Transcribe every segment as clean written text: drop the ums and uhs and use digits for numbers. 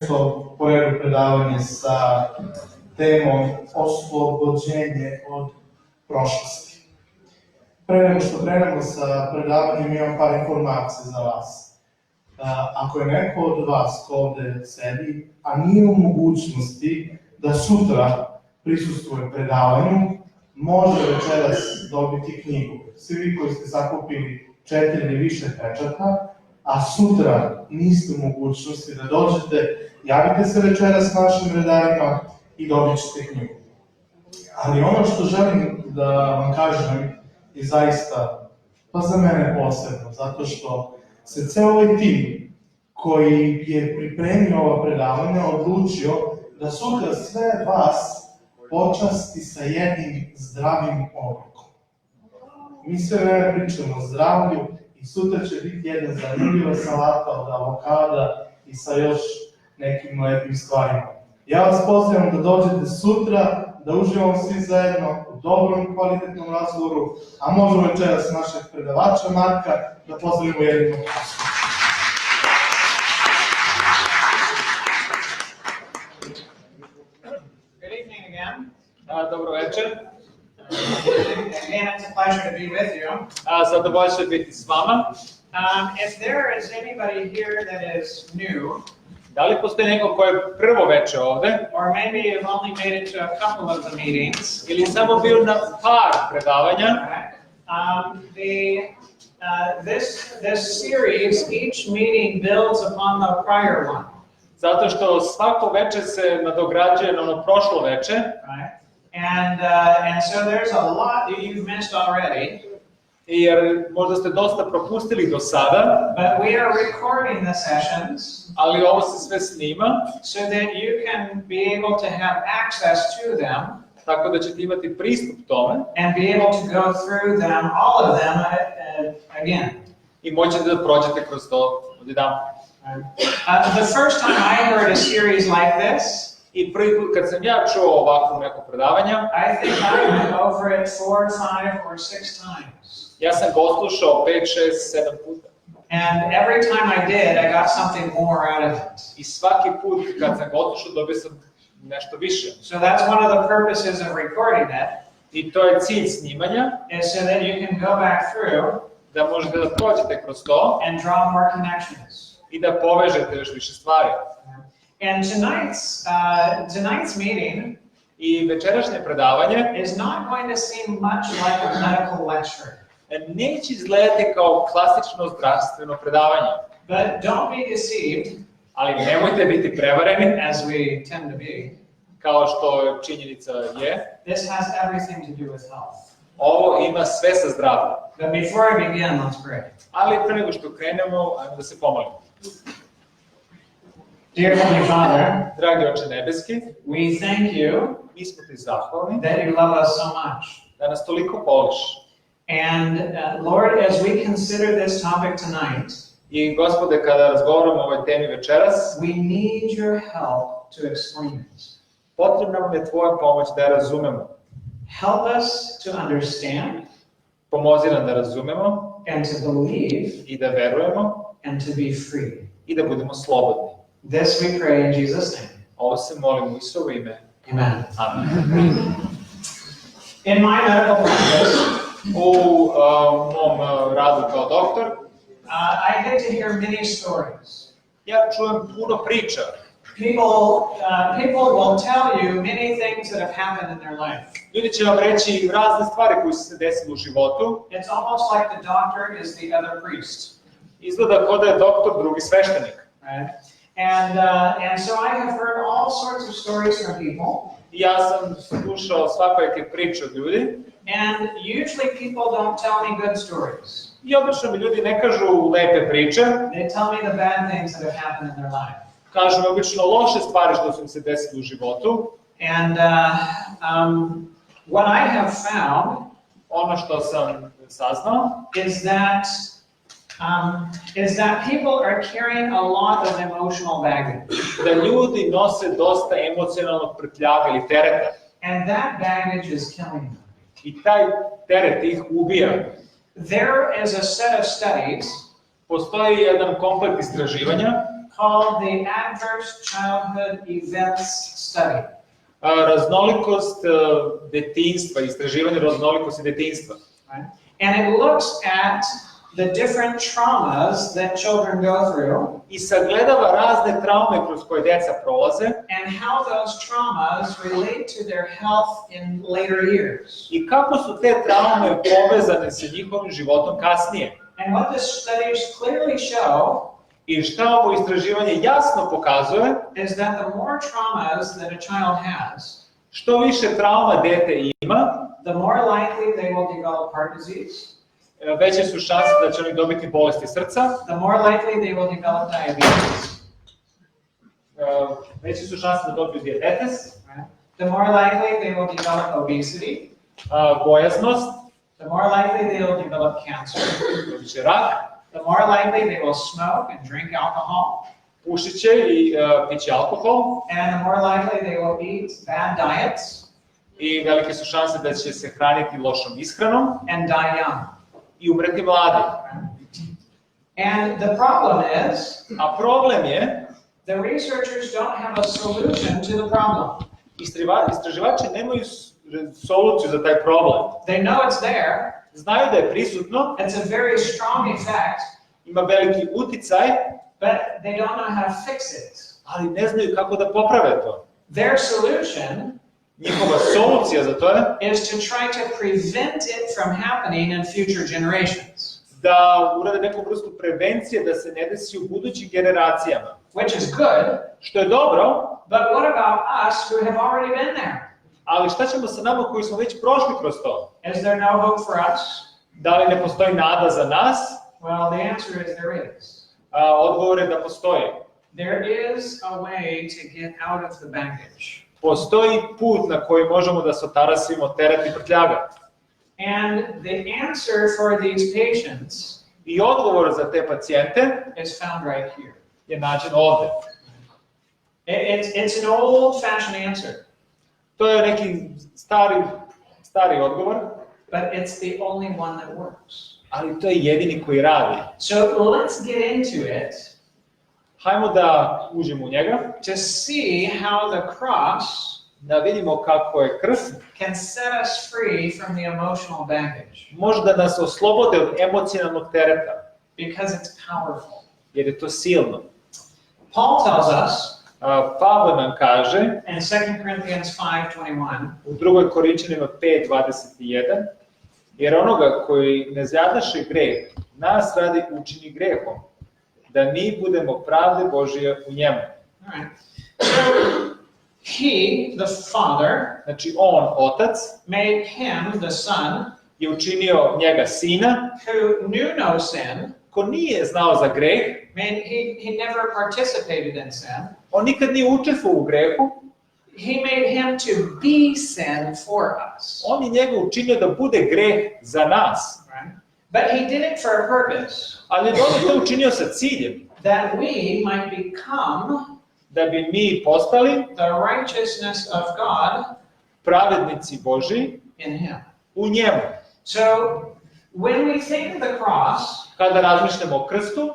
po redu predavanje sa temom Oslobodženje od prošlosti. Pre nego što krenemo sa predavanjem, imam par informacija za vas. Ako je neko od vas ko ovde sedi, a nije u mogućnosti da sutra prisustvuje predavanju, može večeras dobiti knjigu. Svi vi koji ste sakupili 4 ili više pečata, a sutra niste u mogućnosti da dođete, javite se večeras našim redarima i dobit ćete knjigu. Ali ono što želim da vam kažem je zaista, pa za mene posebno, zato što se ceo ovaj tim koji je pripremio ova predavanja odlučio da sutra sve vas počasti sa jednim zdravim obrokom. Mi sve vreme pričamo o zdravlju i sutra će biti jedna zanimljiva salata od avokada i sa još nekim lepim stvarima. Ja vas pozivam da dođete sutra, da uživamo svi zajedno u dobrom, kvalitetnom razgovoru, a možemo večeras našeg predavača Marka da pozdravimo jednim aplauzom. Good evening again. Dobro večer. Again, it's a pleasure to be with you. Zadovoljstvo je biti s vama. If there is anybody here that is new, Da li postoji neko ko je prvo veče ovde, or maybe you've only made it to a couple of the meetings, ili samo bio na par predavanja, this series, each meeting builds upon the prior one. zato što svako veče se nadograđuje na ono prošlo veče, Right? And so there's a lot that you've missed already. jer možda ste dosta propustili do sada, But we are recording the sessions ali ovo se sve snima, so that you can be able to have access to them tako da ćete imati pristup tome and be able to go through them, all of them, again. i moćete da prođete kroz to odjedanput. The first time I heard a series like this, I prvi put kad sam ja čuo ovako neko predavanje, I think I went over it 4, 5, or 6 times. ja sam ga odslušao 5, 6, 7 puta. And every time I did, I got something more out of it. I svaki put kad sam ga odslušao dobio sam nešto više. So that's one of the purposes of recording it, I to je cilj snimanja, is so that you can go back through da možete da prođete kroz to and draw more connections. i da povežete još više stvari. And tonight's meeting I večerašnje predavanje is not going to seem much like a medical lecture. neće izgledati kao klasično zdravstveno predavanje, But don't be deceived, ali nemojte biti prevareni, as we tend to be. kao što činjenica je. This has everything to do with health. Ovo ima sve sa zdravljem. But before I begin, let's pray. Ali pre nego što krenemo, ajmo da se pomolimo. Dear Heavenly Father, Dragi Oče nebeski, we thank you mi smo ti zahvalni that you love us so much. da nas toliko voliš. And Lord, as we consider this topic tonight, I Gospode, kada razgovaramo o ovoj temi večeras, we need your help to explain it. potrebna nam je tvoja pomoć da je razumemo. Help us to understand Pomozi nam da razumemo and to believe i da verujemo and to be free. i da budemo slobodni. This we pray in Jesus' name. Ovo se molimo u Isusovo ime. Amen. Amen. In my medical practice, U mom radu kao doktor, I get to hear many stories. ja čujem puno priča. People will tell you many things that have happened in their life. Ljudi će vam reći razne stvari koje su se desile u životu. It's almost like the doctor is the other priest. Izgleda kao da je doktor drugi sveštenik. Right? And so I have heard all sorts of stories from people. Ja sam slušao svakojake priče od ljudi. And usually people don't tell me good stories. I obično mi ljudi ne kažu lepe priče. They tell me the bad things that have happened in their life. Kažu mi obično loše stvari što su im se desile u životu. And what I have found Ono što sam saznao is that people are carrying a lot of emotional baggage. da ljudi nose dosta emocionalnog prtljaga ili tereta. And that baggage is killing them. I taj teret ih ubija. There is a set of studies Postoji jedan komplet istraživanja called the Adverse Childhood Events Study. Raznolikost detinjstva, istraživanje raznolikosti detinjstva. Right? And it looks at the different traumas that children go through I sagledava razne traume kroz koje deca prolaze and how those traumas relate to their health in later years. I kako su te traume povezane sa njihovim životom kasnije. And what the studies clearly show I šta ovo istraživanje jasno pokazuje, is that the more traumas that a child has, što više trauma dete ima, the more likely they will develop heart disease, veće su šanse da će oni dobiti bolesti srca, the more likely they will develop diabetes, veće su šanse da dobiju dijabetes, the more likely they will develop obesity, gojaznost, the more likely they will develop cancer, dobit će rak, the more likely they will smoke and drink alcohol, pušit će i piće alkohol, and the more likely they will eat bad diets i velike su šanse da će se hraniti lošom ishranom and die young. i umreti mladi. And the problem is, A problem je, the researchers don't have a solution to the problem. istraživači nemaju soluciju za taj problem. They know it's there, Znaju da je prisutno, it's a very strong effect, ima veliki uticaj, but they don't know how to fix it. ali ne znaju kako da poprave to. Their solution Njihova solucija za to je is to try to prevent it from happening in future generations, da urade neku vrstu prevencije da se ne desi u budućim generacijama. which is good, Što je dobro, but what about us who have already been there? ali šta ćemo sa nama koji smo već prošli kroz to? Is there no hope for us? Da li ne postoji nada za nas? Well, the answer is there is. Odgovor je da postoji. There is a way to get out of the baggage. Postoji put na koji možemo da se otarasimo teret i prtljaga. And the answer for these patients I odgovor za te pacijente is found right here. je nađen ovde. It's an old-fashioned answer, To je neki stari odgovor, but it's the only one that works. ali to je jedini koji radi. So let's get into it Hajmo da uđemo u njega, to see how the cross da vidimo kako je krst can set us free from the emotional baggage, može da nas oslobode od emocionalnog tereta, because it's powerful. jer je to silno. Paul tells us Pavle nam kaže in 2 Corinthians 5:21, u 2. Korinćanima 5:21, jer onoga koji ne zjadaše greh, nas radi učini grehom, da mi budemo pravde Božije u njemu. all right. So he, the Father, Znači on, Otac, made him, the Son, je učinio njega sina, who knew no sin. ko nije znao za greh, He never participated in sin. on nikad nije učestvovao u grehu, He made him to be sin for us. on je njega učinio da bude greh za nas. Right? But he did it for a purpose, Ali on je to učinio sa ciljem, that we might become da bi mi postali the righteousness of God pravednici Božji in him. u njemu. So when we think of the cross, Kada razmišljamo o krstu,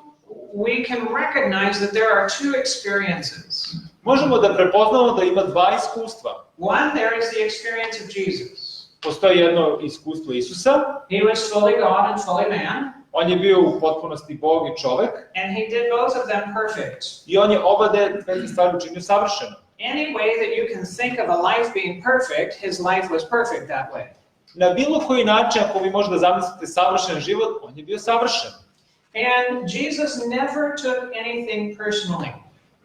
we can recognize that there are two experiences. možemo da prepoznamo da ima dva iskustva. One, there is the experience of Jesus. Postoji jedno iskustvo Isusa, He was fully God and fully man, on je bio u potpunosti Bog i čovek, and he did both of them perfect. i on je oba dve stvari učinio savršeno. Any way that you can think of a life being perfect, his life was perfect that way. Na bilo koji način, ako vi možete zamisliti savršen život, on je bio savršen. And Jesus never took anything personally.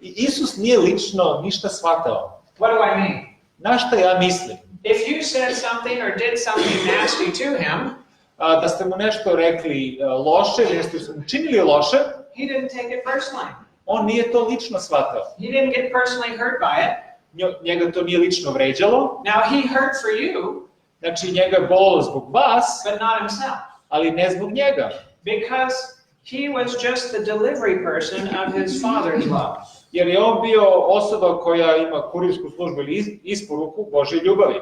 I Isus nije lično ništa shvatao. What do I mean? Na šta ja mislim? If you said something or did something nasty to him, Da ste mu nešto rekli loše ili ste mu učinili loše, he didn't take it personally. on nije to lično shvatao. He didn't get personally hurt by it. Njega to nije lično vređalo, Now he hurt for you, znači njega je bolilo zbog vas, but not himself, ali ne zbog njega. because he was just the delivery person of his Father's love. Jer je on bio osoba koja ima kurirsku službu ili isporuku Božje ljubavi.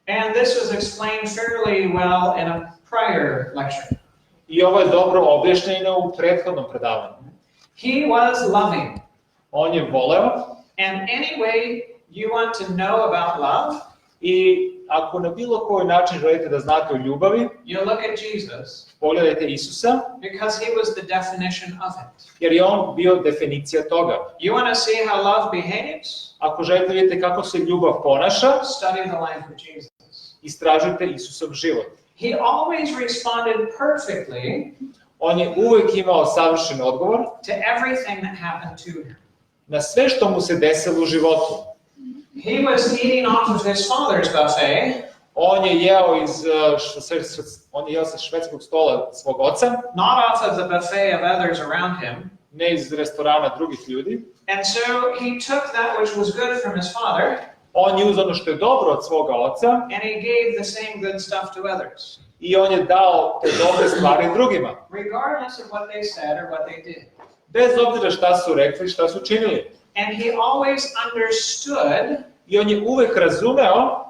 And this was explained fairly well in a prior lecture. I ovo je dobro objašnjeno u prethodnom predavanju. He was loving. On je voleo And any way you want to know about love, i ako na bilo koji način želite da znate o ljubavi, you look at Jesus pogledajte Isusa, because he was the definition of it. jer je on bio definicija toga. You want to see how love behaves? Ako želite vidjeti kako se ljubav ponaša, Study the life of Jesus. istražujte Isusov život. He always responded perfectly On je uvijek imao savršen odgovor to everything that happened to him. na sve što mu se desilo u životu. He was eating off of his father's buffet, On je jeo sa švedskog stola svog oca, not off of the buffet of others around him. ne iz restorana drugih ljudi. And so he took that which was good from his father, On je uzeo ono što je dobro od svoga oca and he gave the same good stuff to others, i on je dao te dobre stvari drugima. regardless of what they said or what they did. Bez obzira šta su rekli, šta su činili. And he always understood I on je uvek razumeo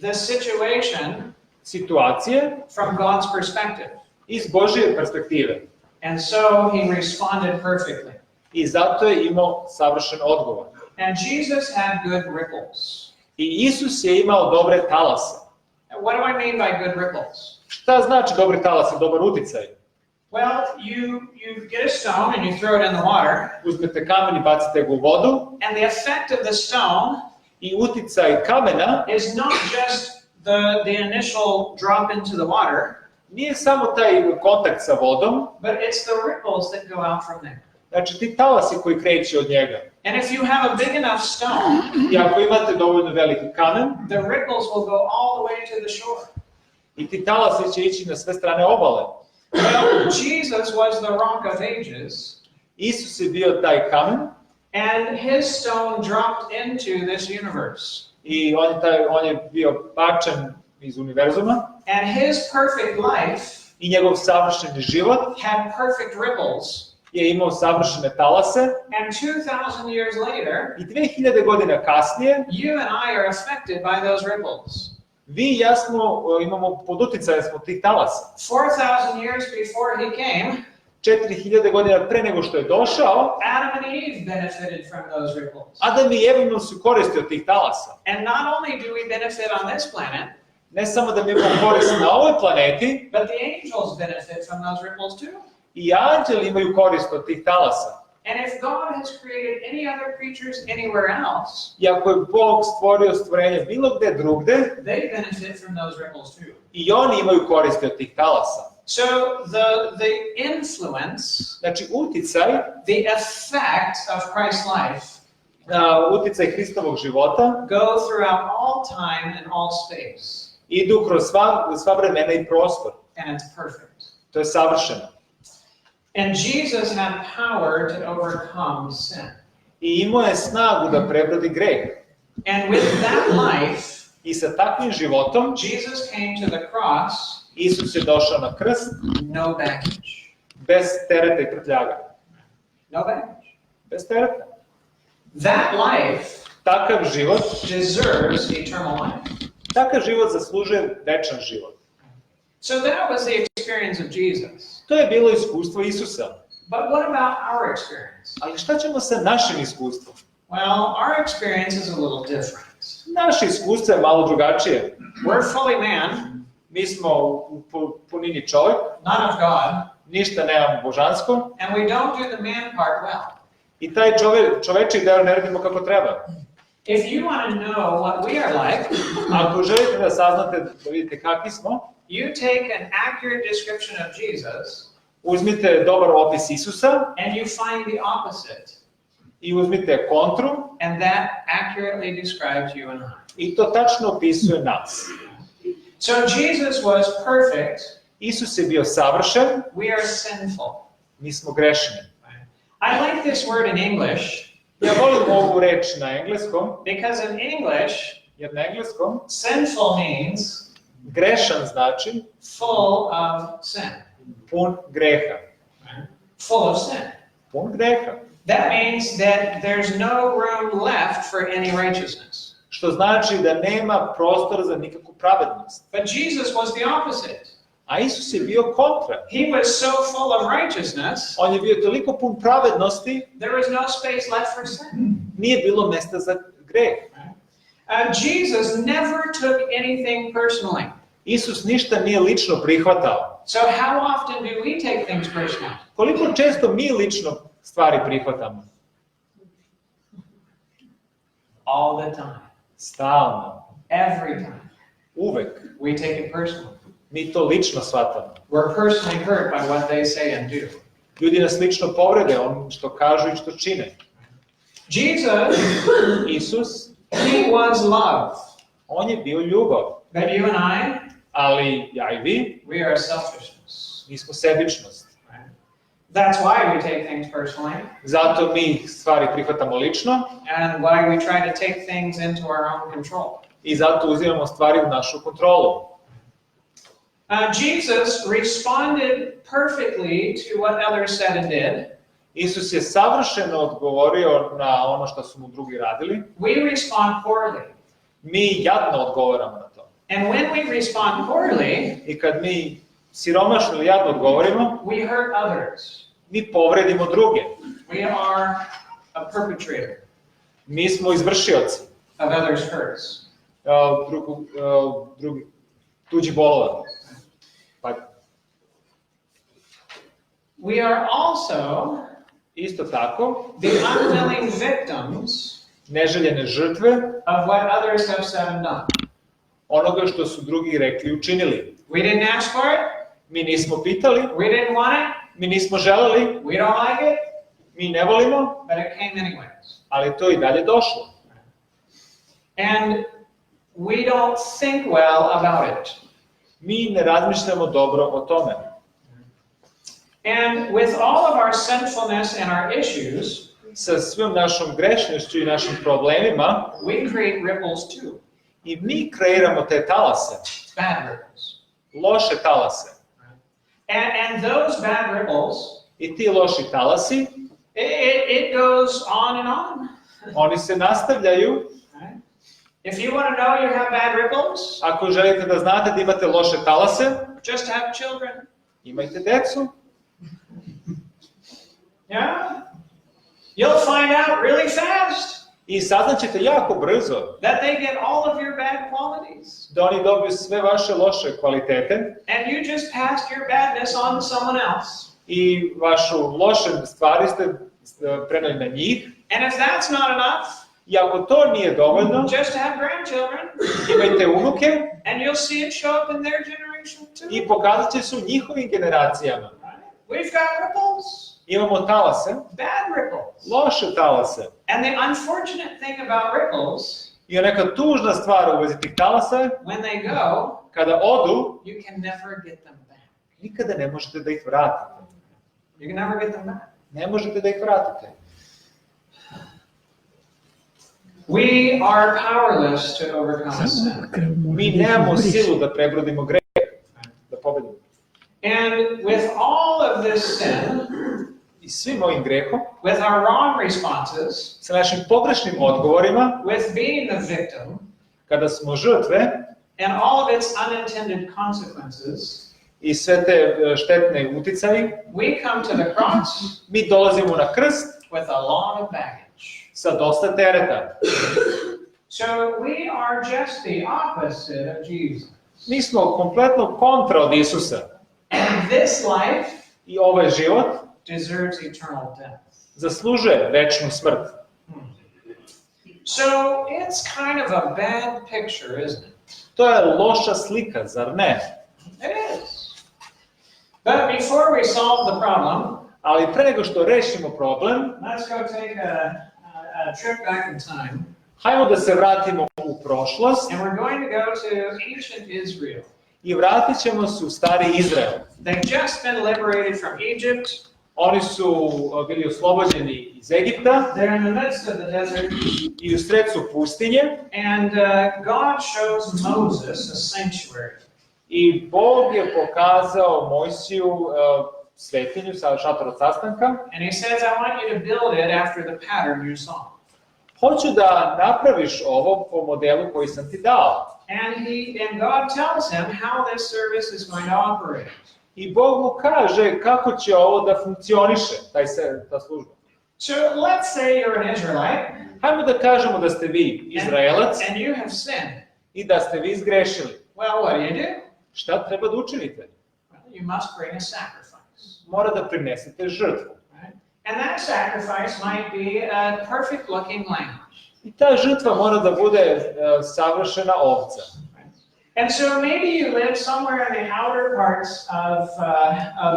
the situation situacije from God's perspective. iz Božje perspektive. And so he responded perfectly. I zato je imao savršen odgovor. And Jesus had good ripples. I Isus je imao dobre talase. And what do I mean by good ripples? Šta znači dobri talas i dobar uticaj? Well, you get a stone and you throw it in the water, Uzmete kamen i bacite ga u vodu and the effect of the stone i uticaj kamena is not just the initial drop into the water, nije samo taj kontakt sa vodom, but it's the ripples that go out from there. znači ti talasi koji kreću od njega. And if you have a big enough stone, I ako imate dovoljno veliki kamen, the ripples will go all the way to the shore. i ti talasi će ići na sve strane obale. Well, Jesus was the rock of ages, Isus je bio taj kamen and his stone dropped into this universe. i on je bio bačen iz univerzuma And his perfect life i njegov savršeni život had perfect ripples. je imao savršene talase And 2,000 years later, i 2000 godina kasnije you and I are affected by those ripples. vi i ja imamo pod uticajem smo tih talasa. 4,000 years before he came, 4000 godina pre nego što je došao, Adam and Eve benefited from those ripples. Adam i Eva imali su koristi od tih talasa. And not only do we benefit on this planet, Ne samo da mi imamo koristi na ovoj planeti, but the angels benefit from those ripples too. i anđeli imaju korist od tih talasa. And if God has created any other creatures anywhere else, I ako je Bog stvorio stvorenje bilo gde drugde, they benefit from those ripples too. i oni imaju koristi od tih talasa. So the influence, Znači uticaj, the effect of Christ's life uticaj Hristovog života go throughout all time and all space. idu kroz sva vremena i prostor. And it's perfect. To je savršeno. And Jesus had power to overcome sin. I imao je snagu da prebrodi greh. And with that life, I sa takvim životom Jesus came to the cross, Isus je došao na krst no baggage. bez tereta i prtljaga. No baggage. Bez tereta. That life Takav život, deserves eternal life. takav život zaslužuje večan život. So that was the experience of Jesus. To je bilo iskustvo Isusa. But what about our experience? Ali šta ćemo sa našim iskustvom? Well, our experience is a little different. Naše iskustvo je malo drugačije. We're fully man, Mi smo u punini čovjek, none of God, ništa nemamo božansko, and we don't do the man part well. i taj čovečiji deo ne radimo kako treba. If you want to know what we are like, Ako želite da saznate, da vidite kakvi smo, you take an accurate description of Jesus uzmite dobar opis Isusa and you find the opposite, i uzmite kontru and that accurately describes you and I. i to tačno opisuje nas. So Jesus was perfect, Isus je bio savršen, we are sinful. mi smo grešni. I like this word in English Ja volim ovu reč na engleskom, because in English, jer na engleskom sinful means grešan znači full of sin. pun greha. Full of sin. Pun greha. That means that there's no room left for any righteousness. Što znači da nema prostora za nikakvu pravednost. But Jesus was the opposite. A Isus je bio kontra. He was so full of righteousness, On je bio toliko pun pravednosti, there was no space left for sin. nije bilo mesta za greh. Jesus never took anything personally. Isus ništa nije lično prihvatao. So how often do we take things personally? Koliko često mi lično stvari prihvatamo? All the time. Stalno. Every time. Uvek. We take it personally. Mi to lično shvatamo. We're personally hurt by what they say and do. Ljudi nas lično povrede ono što kažu i što čine. Isus, he was love. On je bio ljubav. But you and I, ali ja i vi, we are selfishness. mi smo sebičnost. That's why we take things personally. Zato mi stvari prihvatamo lično. And why we try to take things into our own control. I zato uzimamo stvari u našu kontrolu. Jesus responded perfectly to what others said and did. Isus je savršeno odgovorio na ono što su mu drugi radili. We respond poorly. Mi jadno odgovaramo na to. And when we respond poorly, I kad mi siromašno ili jadno odgovorimo, we hurt others. mi povredimo druge. We are a perpetrator. Mi smo izvršioci. Of others' hurts. Tuđi bolova. Pa. We are also isto tako the unwilling victims neželjene žrtve of what others have said and done. Onoga što su drugi rekli i učinili. We didn't ask for it. Mi nismo pitali. We didn't want it. Mi nismo želeli. We don't like it. Mi ne volimo. But it came anyways. Ali to i dalje došlo. And we don't think well about it. Mi ne razmišljamo dobro o tome. And with all of our sinfulness and our issues, sa svim našom grešnošću i našim problemima, we create ripples too. I mi kreiramo te talase. Bad ripples. Loše talase. And those bad ripples, I ti loši talasi, it goes on and on. Oni se nastavljaju. If you want to know you have bad ripples, ako želite da znate da imate loše talase, just have children. Imajte decu. Yeah? You'll find out really fast. I saznaćete jako brzo that they get all of your bad qualities. Da oni dobiju sve vaše loše kvalitete. And you just passed your badness on to someone else. I vašu loše stvari ste preneli na njih. And if that's not enough, I ako to nije dovoljno, just have grandchildren. Imajte unuke. And you'll see it show up in their generation too. I pokazat će se u njihovim generacijama. We've got ripples. Imamo talase. Bad ripples. Loše talase. And the unfortunate thing about ripples, I neka tužna stvar u vezi tih talasa, when they go, kada odu, you can never get them back. Nikada ne možete da ih vratite. You can never get them back. Ne možete da ih vratite. We are powerless to overcome sin. Mi nemamo silu da prebrodimo greh, da pobedimo. And with all of this sin, I svim ovim grehom, with our wrong responses, sa našim pogrešnim odgovorima, with being the victim, kada smo žrtve, and all of its unintended consequences, I sve te štetne uticaji, we come to the cross, mi dolazimo na krst, with a lot of baggage. Sa dosta tereta. So we are just the opposite of Jesus. Mi smo kompletno kontra od Isusa. And this life I ovaj život deserves eternal death. Zaslužuje večnu smrt. So it's kind of a bad picture, isn't it? To je loša slika, zar ne? It is. But before we solve the problem, ali pre nego što rešimo problem, let's go take a trip back in time. Hajmo da se vratimo u prošlost. And we're going to go to ancient Israel. I vratit ćemo se u stari Izrael. They've just been liberated from Egypt. Oni su bili oslobođeni iz Egipta. They're in the midst of the desert. I u sred su pustinje. And God shows Moses a sanctuary. I Bog je pokazao Mojsiju svetinju sa šator od sastanka. And he says, I want you to build it after the pattern you saw. Hoću da napraviš ovo po modelu koji sam ti dao. And God tells him how this service is going to operate. I Bog mu kaže kako će ovo da funkcioniše, ta služba. So let's say you're an Israelite. Hajmo da kažemo da ste vi Izraelac And you have sinned. i da ste vi zgrešili. Well, what do? Šta treba da učinite? Well, you must bring a sacrifice. Mora da prinesete žrtvu. Right? And that sacrifice might be a perfect looking lamb. I ta žrtva mora da bude savršena ovca. And so maybe you live somewhere in the outer parts of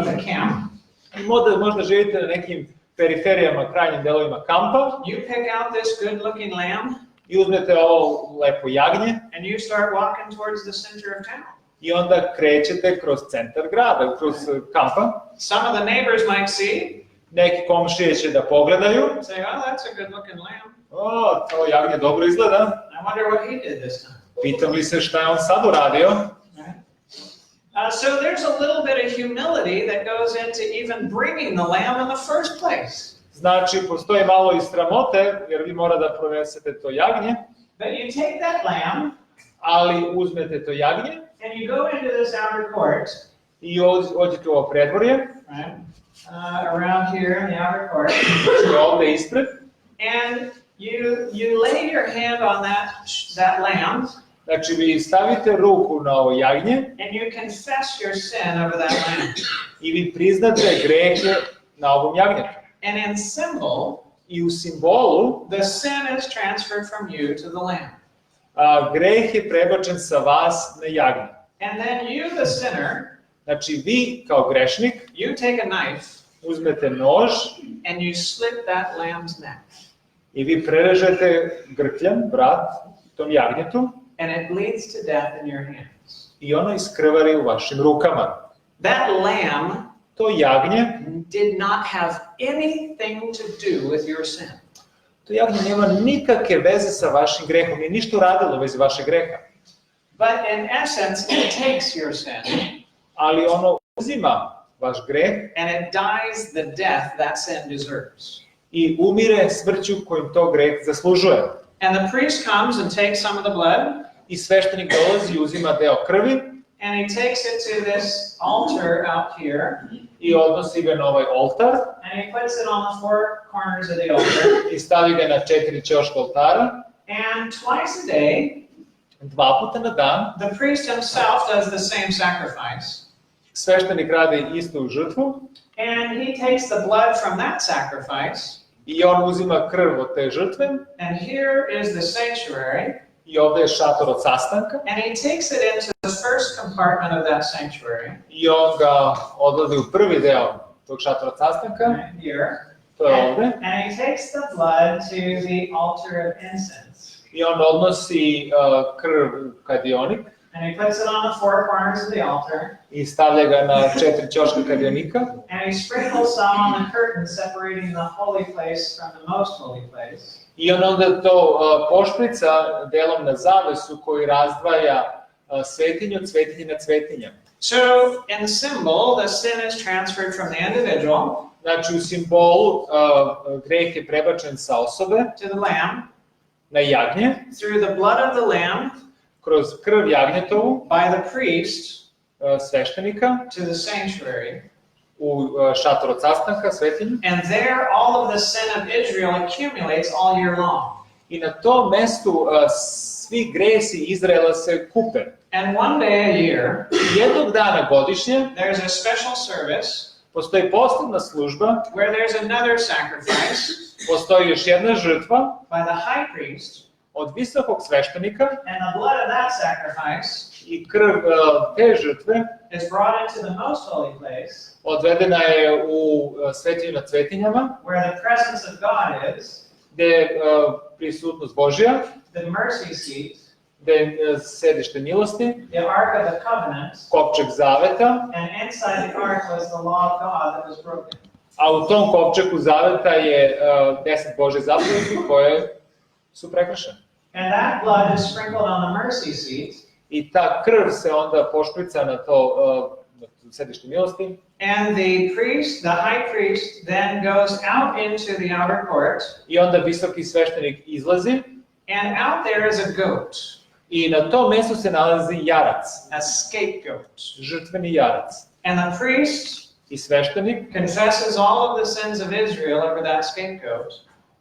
the camp. I možda živite na nekim periferijama, krajnjim delovima kampa. You pick out this good-looking lamb. I uzmete ovo lepo jagnje. And you start walking towards the center of town. I onda krećete kroz centar grada, kroz kampa. Some of the neighbors might see. Neki komšije će da pogledaju. Say, oh, that's a good-looking lamb. O, to jagnje dobro izgleda. I wonder what he did this time. Pitam li se šta je on sad uradio? So there's a little bit of humility that goes into even bringing the lamb in the first place. Znači, postoji malo i sramote, jer vi mora da pronesete to jagnje. But you take that lamb, ali uzmete to jagnje and you go into this outer court. I ođete u ovo predvorje. Right? Around here in the outer court. Ovde ispred. And you lay your hand on that lamb. Znači, vi stavite ruku na ovo jagnje. And you confess your sin over that lamb. I vi priznate grehe na ovom jagnjetu. And in symbol, I u simbolu, the sin is transferred from you to the lamb. Greh je prebačen sa vas na jagnje. And then you, the sinner, znači, vi kao grešnik, you take a knife, uzmete nož, and you slit that lamb's neck. I vi prerežete grkljan, vrat, tom jagnjetu. And it bleeds to death in your hands. I ono iskrvari u vašim rukama. That lamb to jagnje did not have anything to do with your sin. To jagnje nema nikakve veze sa vašim grehom, nije ništa uradilo u vezi vašeg greha. But in essence, it takes your sin. Ali ono uzima vaš greh. And it dies the death that sin deserves. I umire smrću kojim to greh zaslužuje. And the priest comes and takes some of the blood. I sveštenik dolazi i uzima deo krvi. And he takes it to this altar out here. I odnosi ga na ovaj oltar. And he puts it on the four corners of the altar. I stavi ga na 4 ćoška oltara. And twice a day, 2 puta na dan, the priest himself does the same sacrifice. Sveštenik radi istu žrtvu. And he takes the blood from that sacrifice. I on uzima krv od te žrtve. And here is the sanctuary. I ovde je šator od sastanka. And he takes it into the first compartment of that sanctuary. I on ga odvodi u prvi deo tog šatora od sastanka. Right here. To je ovde. And he takes the blood to the altar of incense. I on odnosi krv kadionik. And he puts it on the four corners of the altar. I stavlja ga na 4 ćoška kadionika. And he sprinkles some on the curtain separating the holy place from the most holy place. I on onda to pošprica delom na zavesu koji razdvaja svetinju od svetinje na svetinja. So, in symbol, the sin is transferred from the individual. Znači, u simbolu greh je prebačen sa osobe to the lamb. Na jagnje. Through the blood of the lamb. Kroz krv jagnjetovu. By the priest. Sveštenika. To the sanctuary. U šator od sastanka, svetinju. And there all of the sin of Israel accumulates all year long. I na tom mestu svi gresi Izraela se kupe. And one day a year, jednog dana godišnje, there's a special service. Postoji posebna služba. Where there's another sacrifice. Postoji još jedna žrtva. By the high priest. Od visokog sveštenika. And the blood of that sacrifice. I krv te žrtve. Is brought into the most holy place. Odvedena je u svetinju nad svetinjama. Where the presence of God is. Gde je prisutnost Božja. The mercy seat. Gde je sedište milosti. The ark of the covenant. Kopčeg zaveta. And inside the ark was the law of God that was broken. A u tom kopčegu zaveta je 10 Božje zapovesti koje su prekršene. And that blood is sprinkled on the mercy seat. I ta krv se onda pošprica na to sedište milosti. And the priest, the high priest, then goes out into the outer court. I onda visoki sveštenik izlazi. And out there is a goat. I na tom mjestu se nalazi jarac, a scapegoat. žrtveni jarac. And the priest I sveštenik, confesses all of the sins of Israel over that scapegoat.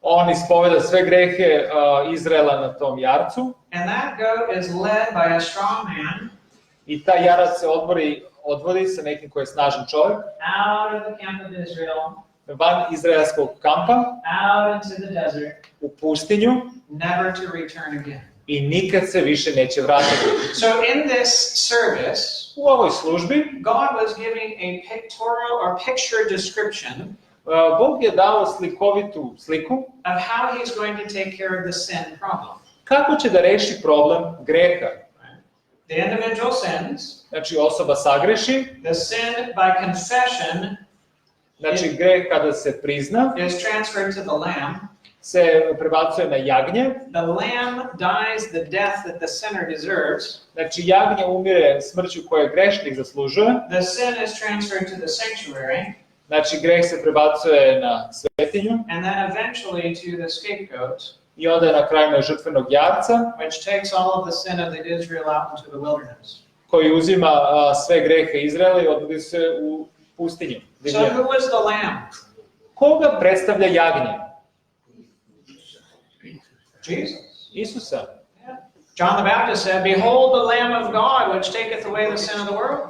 on ispoveda sve grehe Izraela na tom jarcu. And that goat is led by a strong man I taj jarac se odvodi sa nekim koji je snažan čovjek out of the camp of Israel, van izraelskog kampa out into the desert, u pustinju never to return again. i nikad se više neće vratiti. So in this service, U ovoj službi God was giving a pictorial or picture description Bog je dao slikovitu sliku of how he's going to take care of the sin problem. kako će da reši problem greha. The individual sins, Znači osoba sagreši, the sin by confession znači greh kada se prizna, is transferred to the lamb. se prebacuje na jagnje, The lamb dies the death that the sinner deserves. znači jagnje umire smrću koju grešnik zaslužuje, The sin is transferred to the sanctuary, znači greh se prebacuje na svetinju and then eventually to the scapegoat, i onda je na kraju na žrtvenog jarca which takes all of the sin of the Israel out into the wilderness. koji uzima sve grehe Izraela i odvodi se u pustinju. So who was the lamb? Koga predstavlja jagnje? Jesus. Isusa. John the Baptist said, "Behold the Lamb of God, which taketh away the sin of the world."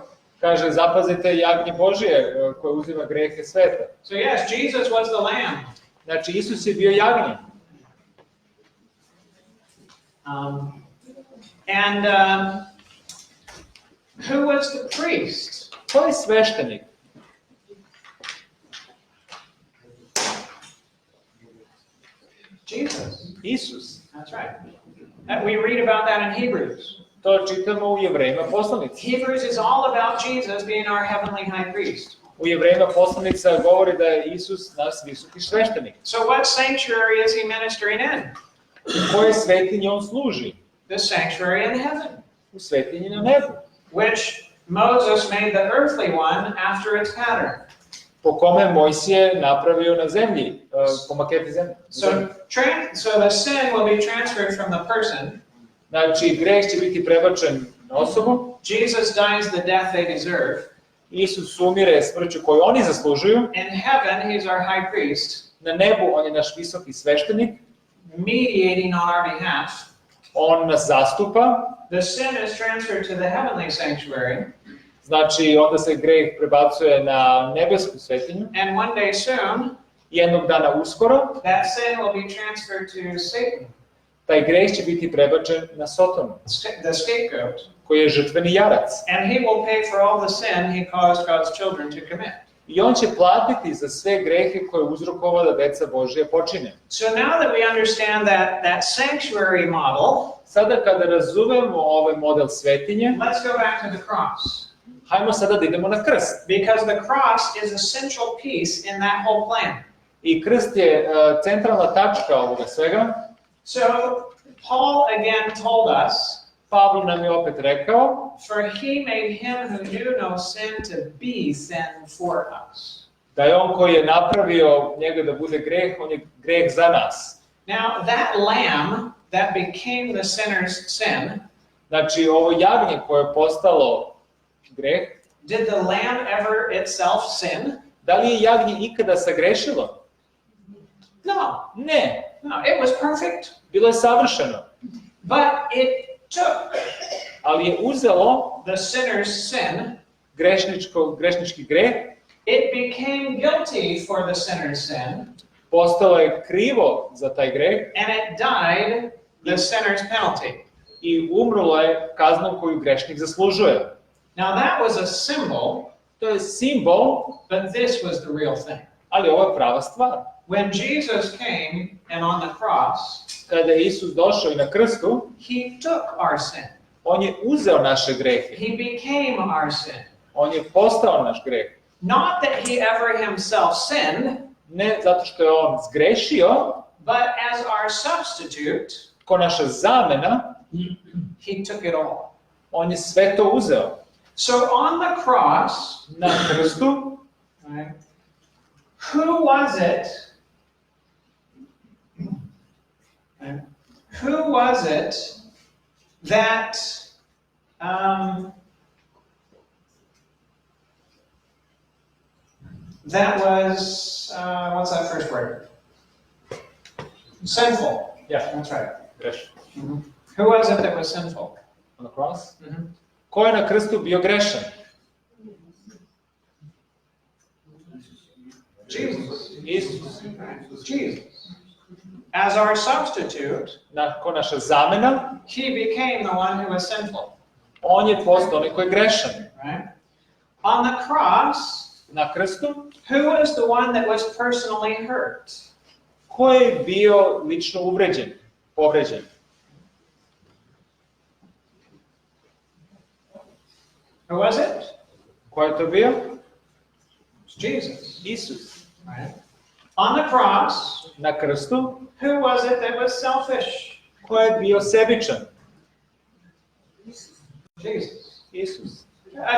Kaže, zapazite jagnje Božije koje uzima grehe sveta. So yes, Jesus was the lamb. Znači, Isus je bio jagnje. Who was the priest? Ko je sveštenik? Jesus. Isus. That's right. We read about that in Hebrews. To čitamo u Jevrejima poslanici. Hebrews is all about Jesus being our heavenly high priest. U Jevrejima poslanica govori da je Isus naš visoki sveštenik. So what sanctuary is he ministering in? U koje svetinje on služi? The sanctuary in heaven, U svetinji na nebu. which Moses made the earthly one after its pattern. Po kome Mojsije napravio na zemlji, po maketi zemlje. So the sin will be transferred from the person. Znači, greh će biti prebačen na osobu. Jesus dies the death they deserve. Isus umire smrću koju oni zaslužuju. In heaven, he's our high priest, Na nebu on je naš visoki sveštenik. mediating on our behalf. On nas zastupa. The sin is transferred to the heavenly sanctuary. Znači, onda se greh prebacuje na nebesku svetinju. And one day soon, Jednog dana uskoro, that sin will be transferred to Satan, taj greh će biti prebačen na Sotonu, the scapegoat. koji je žrtveni jarac. And he will pay for all the sin he caused God's children to commit. I on će platiti za sve grehe koje je uzrokovao da deca Božija počine. So now that we understand that sanctuary model, Sada kada razumemo ovaj model svetinje, let's go back to the cross. hajmo sada da idemo na krst. Because the cross is a central piece in that whole plan. I krst je centralna tačka ovoga svega. So Paul again told us, Pavle nam je opet rekao, for he made him who knew no sin to be sin for us. da je on koji je napravio njega da bude greh, on je greh za nas. Now that lamb that became the sinner's sin, Znači, ovo jagnje koje je postalo greh, did the lamb ever itself sin? da li je jagnje ikada sagrešilo? No. Ne, No, it was perfect. bilo je savršeno, But it took ali je uzelo the sinner's sin, grešnički greh, it became guilty for the sinner's sin, postalo je krivo za taj greh and it died the sinner's penalty. i umrlo je kaznom koju grešnik zaslužuje. Now that was a symbol, To je simbol, but this was the real thing. ali ovo je prava stvar. When Jesus came and on the cross, Kada je Isus došao i na krstu, he took our sin. on je uzeo naše grehe. He became our sin. On je postao naš greh. Not that he ever himself sinned, Ne zato što je on zgrešio, but as our substitute, ko naša zamena, he took it all. on je sve to uzeo. So on the cross, Na krstu, right, who was it? Right, who was it that that was, what's that first word? Sinful. Yeah. That's right. Grešan. Who was it that was sinful? On the cross? Ko je na krstu bio grešan? Jesus. Isus. Jesus. As our substitute, Ko naša zamena, he became the one who was sinful. on je postao onaj koji je grešan. Right? On the cross, Na krstu, who was the one that was personally hurt? ko je bio lično uvređen, povređen? Who was it? Ko je to bio? Jesus. Isus. Right? On the cross, Na krstu, who was it that was selfish? ko je bio sebičan? Jesus. Isus.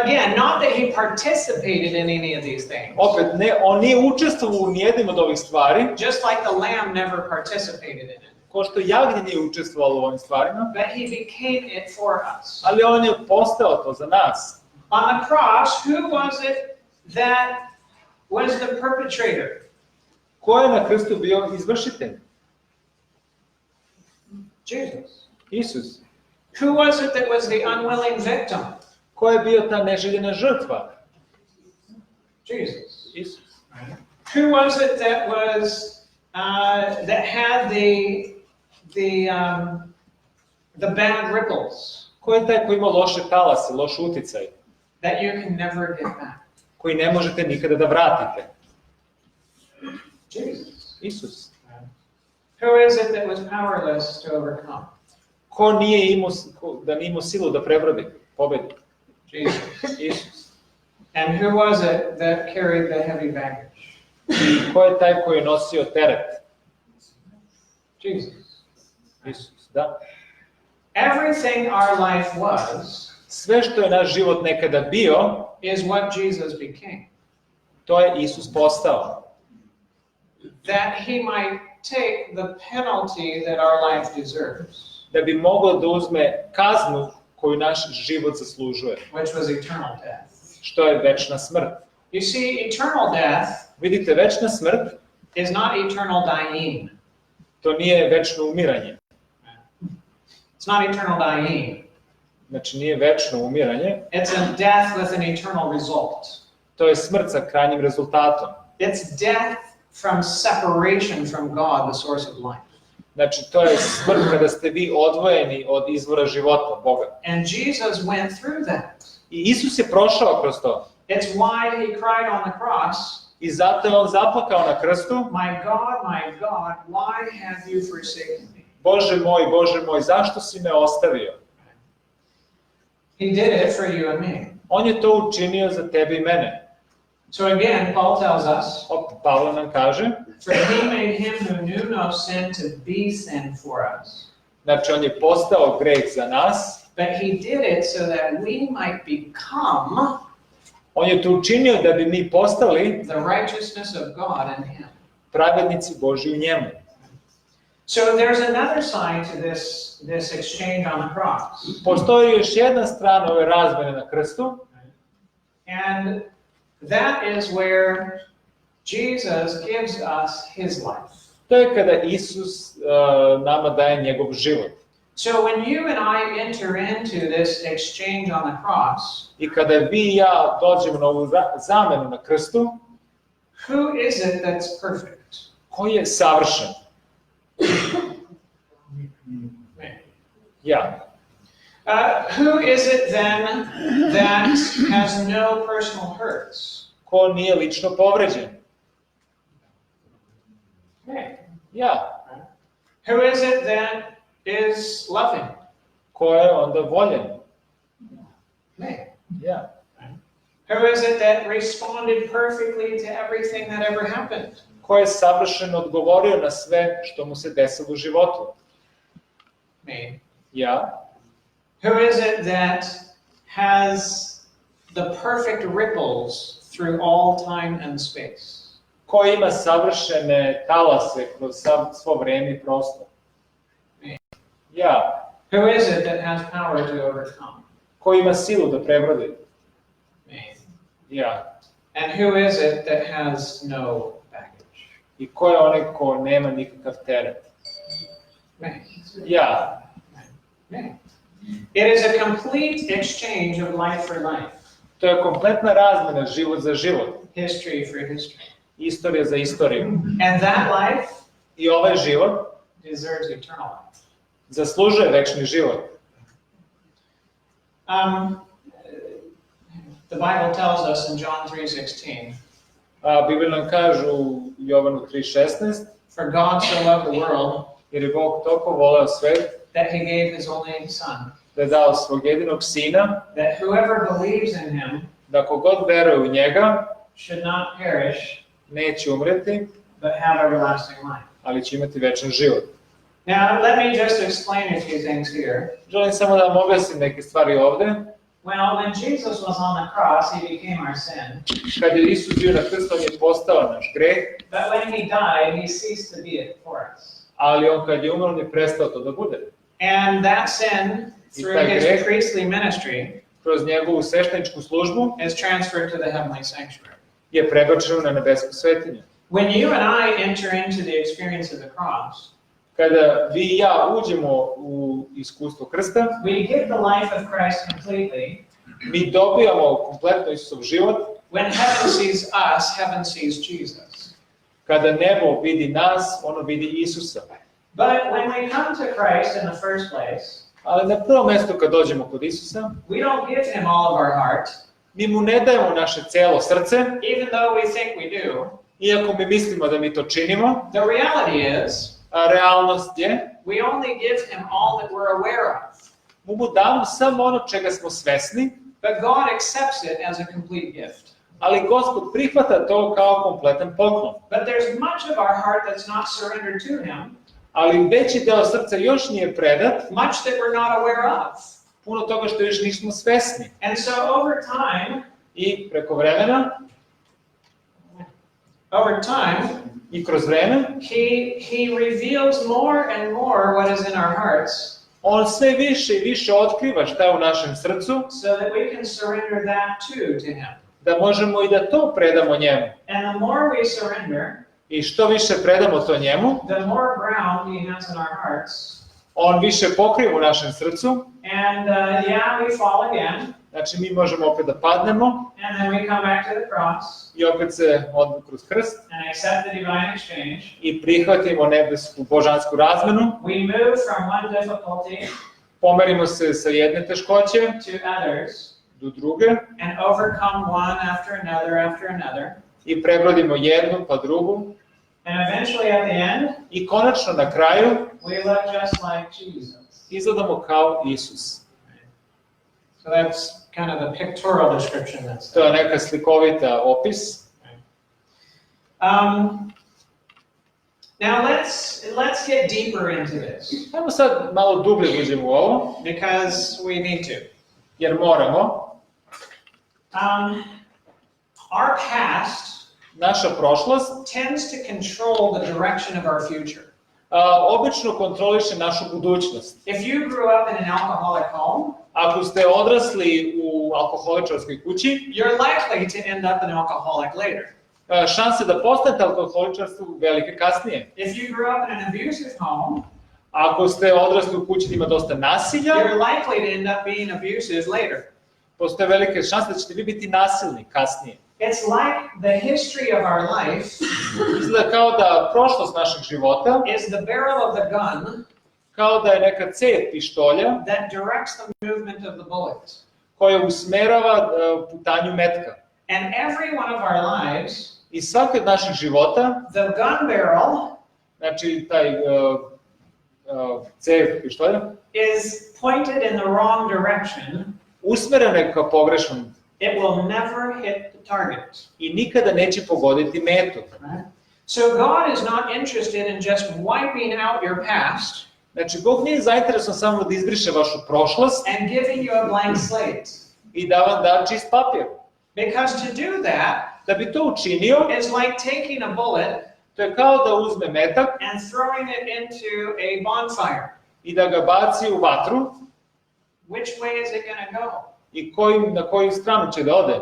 Again, not that he participated in any of these things. Opet, ne, on nije učestvovao u nijednim od ovih stvari, Just like the lamb never participated in it. ko što jagnje nije učestvovalo u ovim stvarima, But he became it for us. ali on je postao to za nas. On the cross, who was it that was the perpetrator? Ko je na krstu bio izvršitelj? Jesus. Isus. Who was it that was the unwilling victim? Ko je bio ta neželjena žrtva? Jesus. Isus. Who was it that was that had the bad ripples Ko je taj koji ima loše talase, loš uticaj, that you can never get back? koji ne možete nikada da vratite? Jesus. Isus. Who is it that was powerless to overcome? Ko nije imao, da nije imao silu da prebrodi, pobedi? Jesus. Isus. And who was it that carried the heavy baggage? I ko je taj koji je nosio teret? Jesus. Isus, da. Everything our life was Sve što je naš život nekada bio, is what Jesus became. to je Isus postao. That he might take the penalty that our life deserves, Da bi mogao da uzme kaznu koju naš život zaslužuje, which was eternal death. što je večna smrt. You see, eternal death Vidite, večna smrt, is not eternal dying. to nije večno umiranje. It's not eternal dying. Znači, nije večno umiranje, It's a death with an eternal result. to je smrt sa krajnjim rezultatom. It's death from separation from God, the source of life. Znači, to je smrt kada ste vi odvojeni od izvora života, Boga. And Jesus went through that. I Isus je prošao kroz to. It's why he cried on the cross, I zato je on zaplakao na krstu: my God, why have you forsaken me? Bože moj, zašto si me ostavio? He did it for you and me. On je to učinio za tebe i mene. So again, Paul tells us, Pavle nam kaže, for he made him who knew no sin to be sin for us. znači on je postao greh za nas, But he did it so that we might become on je to učinio da bi mi postali the righteousness of God in him. pravednici Božji u njemu. So there's another side to this exchange on the cross. Postoji još jedna strana ove razmene na krstu, And that is where Jesus gives us his life. to je kada Isus nama daje njegov život. So when you and I enter into this exchange on the cross, I kada vi i ja dođemo na ovu zamenu na krstu, who is it that's perfect? ko je savršen? Ja. Who is it then that has no personal hurts? Ko nije lično povređen? Okay. Ja. Who is it that is loving? Ko je onda voljen? Me. Ja. Who is it that responded perfectly to everything that ever happened? Ko je savršeno odgovorio na sve što mu se desilo u životu? Me. Ja. Who is it that has the perfect ripples through all time and space? Ko ima savršene talase kroz svo vreme i prostor? Me. Ja. Who is it that has power to overcome? Ko ima silu da prebrodi? Me. Ja. And who is it that has no baggage? I ko je onaj ko nema nikakav teret? Me. Ja. Me. It is a complete exchange of life for life. To je kompletna razmena, život za život. History for history. Istorija za istoriju. And that life I ovaj život deserves eternal life. zaslužuje večni život. The Bible tells us in John 3:16. Biblija nam kaže u Jovanu 3:16, For God so loved the world jer je Bog toliko voleo svet that he gave his only son, da je dao svog jedinog sina, that whoever believes in him da kogod veruje u njega should not perish, neće umreti, but have everlasting life. ali će imati večan život. Now, let me just explain a few things here. Želim samo da vam objasnim neke stvari ovde. Well, when Jesus was on the cross, he became our sin. Kad je Isus bio na krstu, on je postao naš greh, But when he died, he ceased to be it for us. ali on kad je umro, on je prestao to da bude. And that sin, through his priestly ministry, Kroz njegovu svešteničku službu is transferred to the heavenly sanctuary. je prebačeno na nebesku svetinju. When you and I enter into the experience of the cross, Kada vi i ja uđemo u iskustvo krsta, we get the life of Christ completely. mi dobijamo kompletno Isusov život. When heaven sees us, heaven sees Jesus. Kada nebo vidi nas, ono vidi Isusa. But when we come to Christ in the first place, Ali na prvo mesto kad dođemo kod Isusa, we don't give him all of our heart, mi mu ne dajemo naše celo srce, even though we think we do. iako mi mislimo da mi to činimo. The reality is, A realnost je, we only give him all that we're aware of. mu damo samo ono čega smo svesni, But God accepts it as a complete gift. ali Gospod prihvata to kao kompletan poklon. But there's much of our heart that's not surrendered to him, Ali veći deo srca još nije predat, much that we're not aware of. puno toga što još nismo svesni. And so over time, I preko vremena, i kroz vreme, he reveals more and more what is in our hearts, on sve više i više otkriva šta je u našem srcu, so that we can surrender that too to him. da možemo i da to predamo njemu. And the more we surrender, I što više predamo to njemu, the more ground he has in our hearts. on više pokriva u našem srcu. And we fall again. Znači mi možemo opet da padnemo. And then we come back to the cross. I opet se odemo kroz krst. And accept the divine exchange. I prihvatimo nebesku božansku razmenu. We move from one difficulty. Pomerimo se sa jedne teškoće to others. Do druge. And overcome one after another. I prebrodimo jednu pa drugu. And eventually at the end, I konačno na kraju, we look just like Jesus. Izgledamo kao Isus. So that's kind of the pictorial description. To je neka slikovita opis. Now let's get deeper into this. Ajmo sad malo dublje uđemo u ovo. Because we need to. Jer moramo. Our past naša prošlost tends to control the direction of our future. Obično kontroliše našu budućnost. If you grew up in an alcoholic home, ako ste odrasli u alkoholičarskoj kući, you're likely to end up an alcoholic later. Šanse da postanete alkoholičar su velike kasnije. If you grew up in an abusive home, ako ste odrasli u kući gdje ima dosta nasilja, you're likely to end up being abusive later. Postoje velike šanse da ćete vi biti nasilni kasnije. It's like the history of our life Izgleda kao da prošlost našeg života is the barrel of the gun kao da je neka cev pištolja that directs the movement of the bullet. Koja usmerava putanju metka. And every one of our lives, I svaki od naših života, the gun barrel, znači taj cev pištolja, is pointed in the wrong direction. Usmeren je ka pogrešnom. It will never hit the target. I nikada neće pogoditi metu. So God is not interested in just wiping out your past. Znači, Bog nije zainteresovan samo da izbriše vašu prošlost and giving you a blank slate. I da vam da čist papir. Because to do that, da bi to učinio, is like taking a bullet to je kao da uzme metak and throwing it into a bonfire. i da ga baci u vatru, which way is it going to go? i na koju stranu će da ode?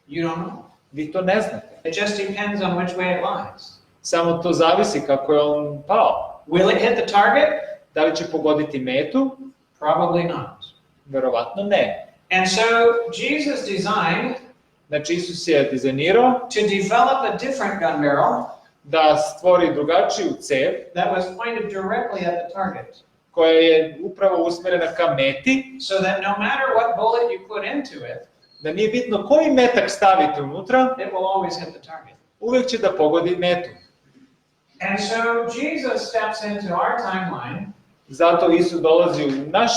You don't know. Vi to ne znate. It just depends on which way it lies. Samo to zavisi kako je on pao. Will it hit the target? Da li će pogoditi metu? Probably not. Verovatno ne. And so Jesus designed Znači, Isus je dizajnirao to develop a different gun barrel da stvori drugačiju cev that was pointed directly at the target. koja je upravo usmerena ka meti, So that no matter what bullet you put into it, da nije bitno koji metak stavite unutra, it will always hit the target. uvek će da pogodi metu. And so Jesus steps into our timeline, Zato Isus dolazi u naš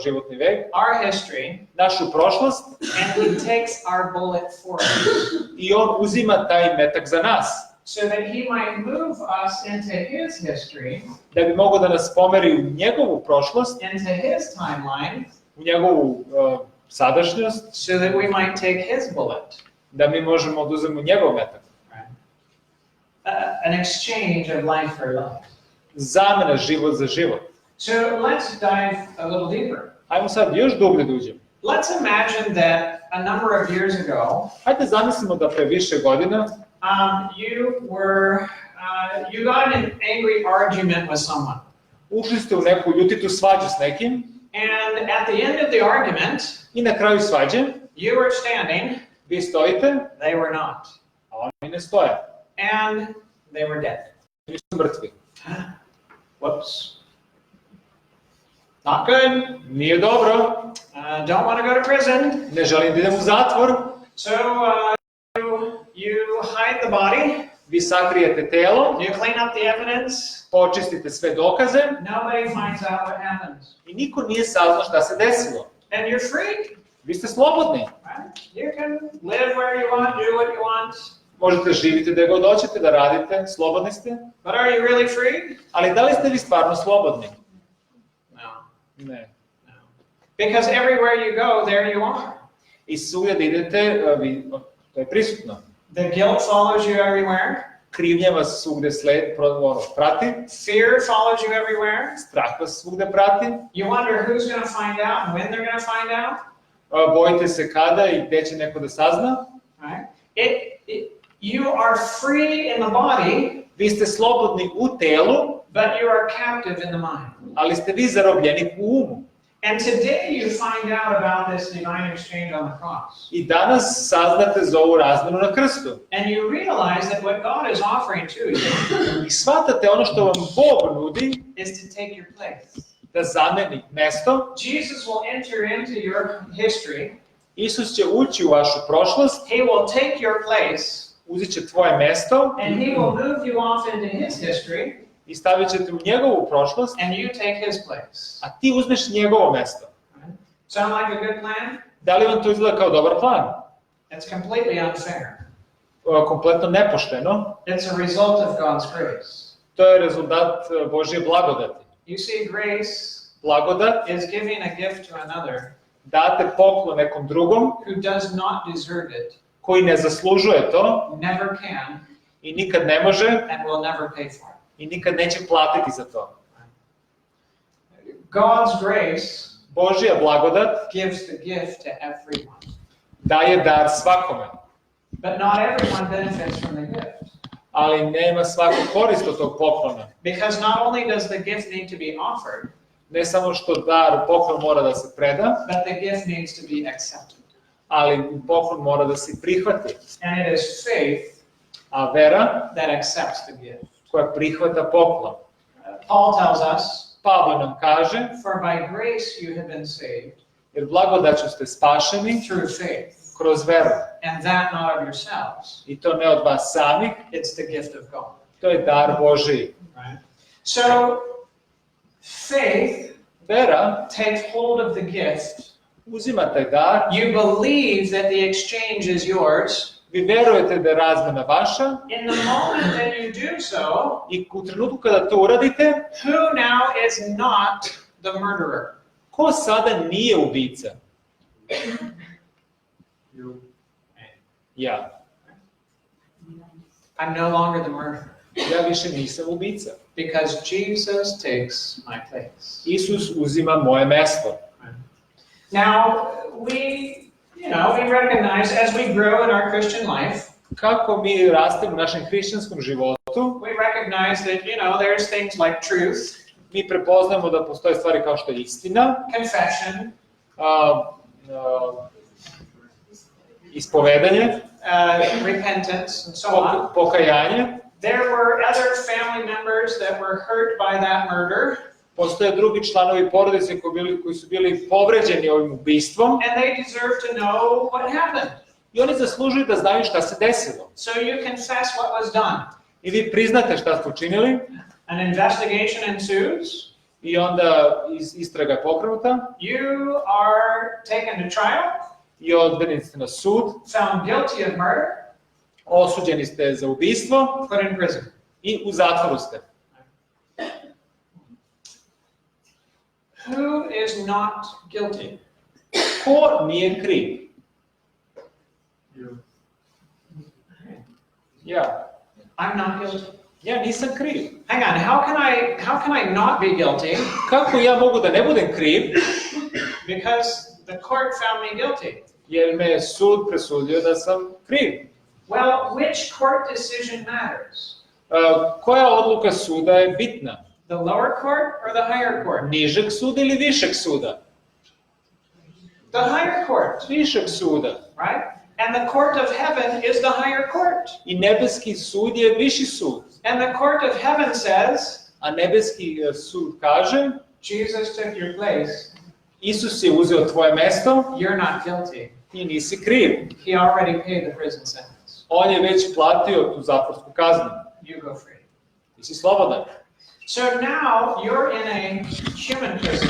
životni vek, our history, našu prošlost, and he takes our bullet for us, i on uzima taj metak za nas, so that he might move us into his history, da bi mogao da nas pomeri u njegovu prošlost, into his timeline, u njegovu sadašnjost, so that we might take his bullet. da mi možemo da uzmemo njegov metak. An exchange of life for life. Zamena život za život. So let's dive a little deeper. Ajmo sad još dublje da uđemo. Let's imagine that a number of years ago, Hajde zamislimo da pre više godina you got in an angry argument with someone. ušli ste u neku ljutitu svađu s nekim, And at the end of the argument, i na kraju svađe you were standing, vi stojite, they were not. a oni ne stoje. And they were dead. Oni su mrtvi. Whoops. Not good. Nije dobro, Don't want to go to prison. ne želim da idem u zatvor. So you hide the body, Vi sakrijete telo, you clean up the evidence, počistite sve dokaze nobody finds out what happens. i niko nije saznao šta se desilo. And you're free. Vi ste slobodni. Right? You can live where you want, do what you want. Možete živjeti gde god hoćete, da radite, slobodni ste. But are you really free? Ali da li ste vi stvarno slobodni? No. Ne. No. Because everywhere you go, there you are. I svugdje da idete, to je prisutno. The guilt follows you everywhere. Krivnja vas svugde prati, Fear follows you everywhere. strah vas svugde prati, You wonder who's going to find out and when they're going to find out. bojite se kada i gde će neko da sazna. Right? You are free in the body, Vi ste slobodni u telu, but you are captive in the mind. ali ste vi zarobljeni u umu. And today you find out about this divine exchange on the cross. I danas saznate za ovu razmenu na krstu. And you realize that what God is offering to you I shvatate ono što vam Bog nudi, is to take your place. da zameni mesto. Jesus will enter into your history. Isus će ući u vašu prošlost, He will take your place, uzet će tvoje mesto and he will move you off into his history, i stavit će te u njegovu prošlost, and you take his place. a ti uzmeš njegovo mesto. Sound like a good plan? Da li vam to izgleda kao dobar plan? It's completely unfair. Kompletno nepošteno. It's a result of God's grace. To je rezultat Božje blagodati. You see, grace Blagodat is giving a gift to another date poklon nekom drugom who does not deserve it, koji ne zaslužuje to never can, i nikad ne može and will never pay for it. i nikad neće platiti za to. God's grace Božja blagodat gives the gift to everyone, daje dar svakome, but not everyone benefits from the gift. ali nema svako korist od tog poklona. Because not only does the gift need to be offered, Ne samo što dar, poklon mora da se preda, but the gift needs to be accepted. ali poklon mora da se prihvati. And it is faith A vera that accepts the gift. koja prihvata poklon. Paul tells us, Pavle nam kaže, for by grace you have been saved jer blagodaću ste spašeni through faith, kroz veru. and that not of yourselves. I to ne od vas samih, It's the gift of God. to je dar Božiji. Right? So, faith Vera takes hold of the gift. uzima taj dar, You believe that the exchange is yours. vi verujete da je razmena vaša In the moment that you do so, i u trenutku kada to uradite, who now is not the murderer? ko sada nije ubica? Ja. I'm no longer the murderer. Ja više nisam ubica. Because Jesus takes my place. Isus uzima moje mesto. Now, we recognize as we grow in our Christian life, Kako mi rastemo u našem hrišćanskom životu, we recognize that, there's things like truth, mi prepoznamo da postoje stvari kao što je istina, confession, ispovedanje, repentance, and so on. Pokajanje. There were other family members that were hurt by that murder. Postoje drugi članovi porodice koji su bili povređeni ovim ubistvom. And they deserve to know what happened. I oni zaslužuju da znaju šta se desilo. So you confess what was done. I vi priznate šta ste učinili. An investigation ensues. I onda istraga je pokrenuta. You are taken to trial. I odvedeni ste na sud. Found guilty of murder. Osuđeni ste za ubistvo. Put in prison. I u zatvoru ste. Who is not guilty? Ko nije kriv? Ja. I'm not guilty. Ja nisam kriv. Hang on, how can I not be guilty? Kako ja mogu da ne budem kriv? Because the court found me guilty. Jer me je sud presudio da sam kriv. Well, which court decision matters? Koja odluka suda je bitna? The lower court or the higher court? Nižeg suda ili višeg suda? The higher court. Višeg suda. Right? And the court of heaven is the higher court. I nebeski sud je viši sud. And the court of heaven says, a nebeski sud kaže, Jesus took your place. Isus je uzeo tvoje mesto, You're not guilty. ti nisi kriv. He already paid the prison sentence. On je već platio tu zatvorsku kaznu. You go free. Ti si slobodan. So now you're in a human prison.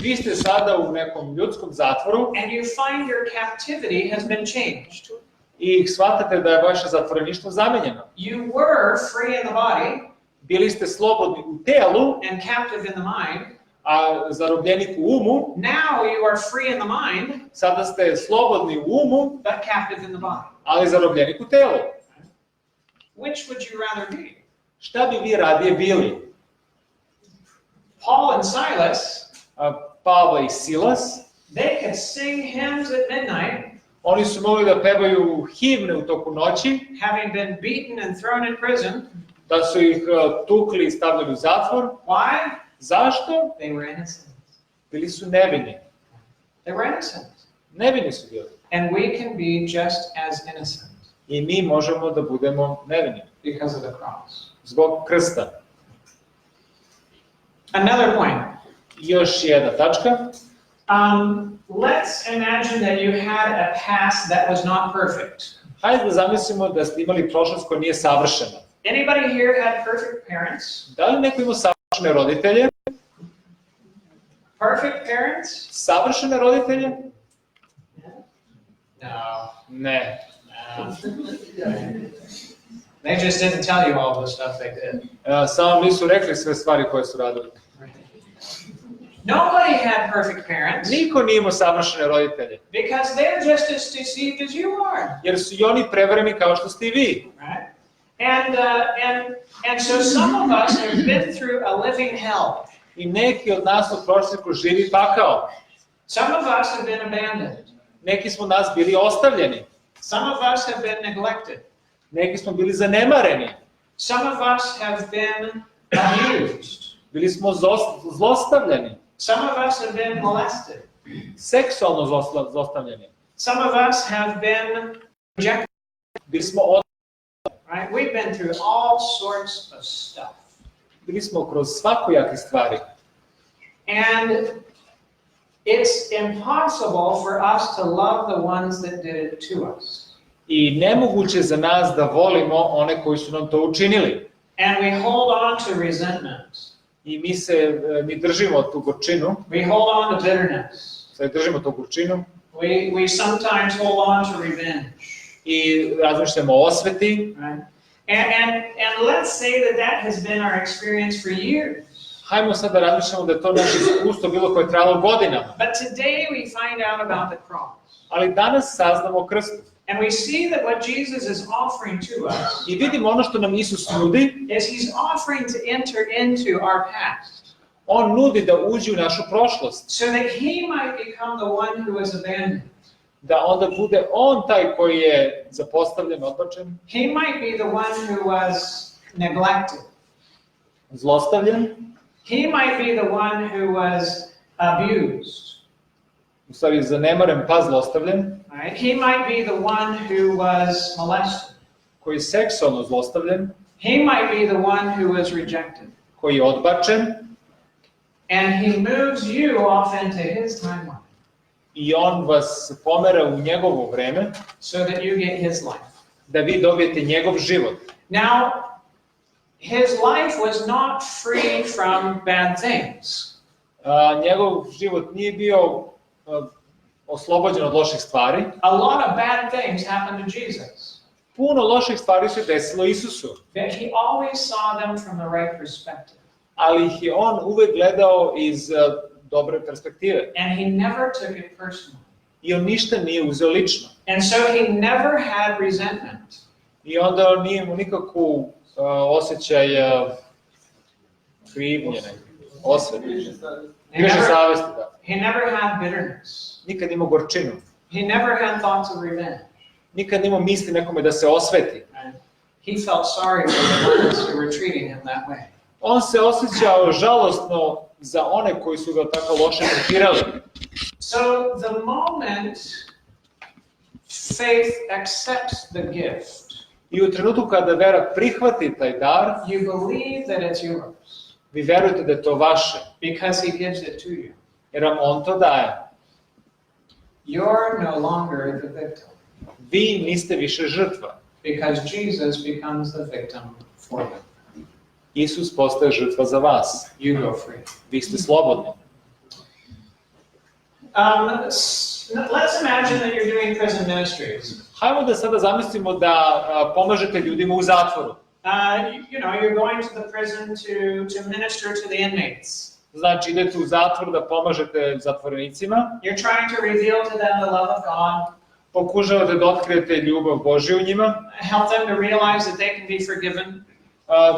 Vi ste sada u nekom ljudskom zatvoru And you find your captivity has been changed. i shvatate da je vaše zatvoreništvo zamenjeno. You were free in the body Bili ste slobodni u telu, and captive in the mind. a zarobljenik u umu. Now you are free in the mind, Sada ste slobodni u umu, but captive in the body. ali zarobljenik u telu. Which would you rather be? Šta bi vi radije bili? Paul and Silas, Pavle i Silas, they could sing hymns at midnight, oni su mogli da pevaju himne u toku noći, having been beaten and thrown in prison. da su ih tukli i stavljali u zatvor. Why? Zašto? They were innocent. Bili su nevini. They were innocent. Nevini su bili. And we can be just as innocent I mi možemo da budemo nevini. because of the cross. Zbog krsta. Another point. Još jedna tačka. Let's imagine that you had a past that was not perfect. Hajde da zamislimo da ste imali prošlost koja nije savršena. Anybody here had perfect parents? Da li neko ima savršene roditelje? Perfect parents? Savršene roditelje? No. Ne. No. They just didn't tell you all the stuff they did. Samo nisu rekli sve stvari koje su radili. Nobody had perfect parents Niko nije imao savršene roditelje. because they're just as deceived as you are. Jer su i oni prevareni kao što ste i vi. Right? And so some of us have been through a living hell. I neki od nas u prošlosti živi pakao. Some of us have been abandoned. Neki smo nas bili ostavljeni. Some of us have been neglected. Neki smo bili zanemareni. Some of us have been abused. Bili smo zlostavljani. Some of us have been molested. Seksualno zlostavljani. Some of us have been rejected. Bili smo Right? We've been through all sorts of stuff. Bili smo kroz svakojake stvari. And it's impossible for us to love the ones that did it to us. I nemoguće za nas da volimo one koji su nam to učinili. And we hold on to resentment. I mi držimo tu gorčinu. We hold on to bitterness. Držimo tu gorčinu. We sometimes hold on to revenge. I razmišljamo o osveti. Right? And let's say that has been our experience for years. Hajmo sad da razmišljamo da je to naše iskustvo bilo koje je trajalo godinama. But today we find out about the cross. Ali danas saznamo o krstu. And we see that what Jesus is offering to us I vidimo ono što nam Isus nudi, is he's offering to enter into our past on nudi da uđe u našu prošlost, so that he might become the one who was abandoned. da onda bude on taj koji je zapostavljen, odbačen, He might be the one who was neglected. zlostavljen, He might be the one who was abused. u stvari zanemaren pa zlostavljen, Right? He might be the one who was molested. koji je seksualno zlostavljen, He might be the one who was rejected. koji je odbačen, And he moves you off into his timeline i on vas pomera u njegovo vreme so that you get his life. da vi dobijete njegov život. Now, his life was not free from bad things. Njegov život nije bio oslobođen od loših stvari. A lot of bad things happened to Jesus, Puno loših stvari se desilo Isusu, but he always saw them from the right perspective. ali ih je on uvek gledao iz dobre perspektive. And he never took it personally. I on ništa nije uzeo lično. And so he never had resentment. I onda on nije imao nikakvu osjećaj krivnje, osvete. Grižne savesti, da. He never had bitterness. Nikad imao gorčinu. He never had thoughts of revenge. Nikad imao misli nekome da se osveti. He felt sorry for the ones who were treating him that way. On se osjećao žalostno za one koji su ga tako loše tretirali. So the moment faith accepts the gift, I u trenutku kada vera prihvati taj dar, you believe that it's yours vi verujete da je to vaše, because he gives it to you. jer vam on to daje. You're no longer the victim Vi niste više žrtva. because Jesus becomes the victim for them. Isus postaje žrtva za vas. You go free. Vi ste slobodni. Let's imagine that you're doing prison ministries. Hajmo da sada zamislimo da pomažete ljudima u zatvoru. You're going to the prison to minister to the inmates. Znači, idete u zatvor da pomažete zatvorenicima, You're trying to reveal to them the love of God, pokušavate da otkrijete ljubav Božju u njima, help them to realize that they can be forgiven,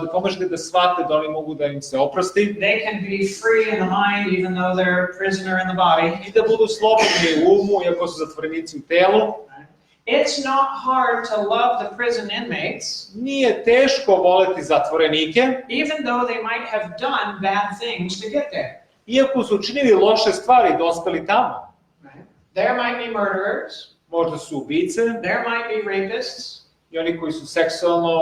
da pomažete da shvate da oni mogu da im se oprosti, they can be free in the mind even though they're a prisoner in the body. i da budu slobodni u umu, iako su zatvorenici u telu. It's not hard to love the prison inmates, Nije teško voleti zatvorenike, even though they might have done bad things to get there. iako su učinili loše stvari i dospeli tamo. There might be murderers, Možda su ubice there might be rapists, i oni koji su seksualno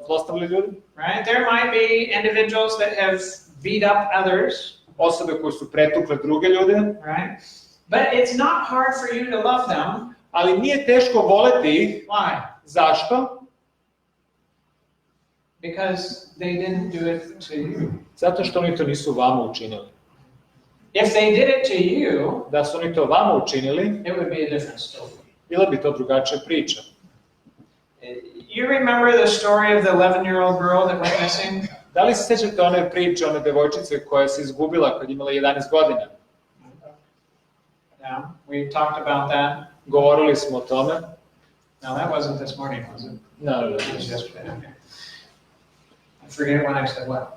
zlostavljali ljudi, right? There might be individuals that have beat up others, osobe koje su pretukle druge ljude, right? But it's not hard for you to love them. ali nije teško voleti ih. Why? Zašto? Because they didn't do it to you. Zato što oni to nisu vama učinili. If they did it to you, Da su oni to vama učinili, it would be a different story. bila bi to drugačija priča. You remember the story of the 11-year-old girl that went missing? Da li se sjećate one priče, one devojčice koja se izgubila kad je imala 11 godina? Yeah, we talked about that. Govorili smo o tome. No, that wasn't this morning, was it? No. It was yesterday, okay. I forget when I said what.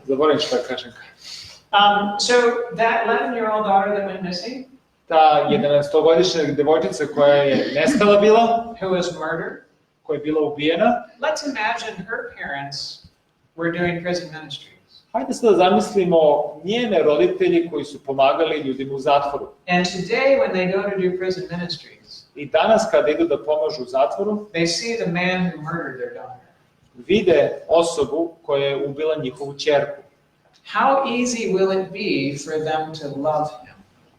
Zaboravim šta kažem. So that 11-year-old daughter that went missing, Ta 11-godišnja devojčica koja je nestala bila, who was murdered, koja je bila ubijena, let's imagine her parents were doing prison ministries. hajde sada zamislimo njene roditelji koji su pomagali ljudima u zatvoru. And today when they go to do prison ministries, I danas kada idu da pomažu u zatvoru, they see the man who murdered their daughter. vide osobu koja je ubila njihovu ćerku. How easy will it be for them to love him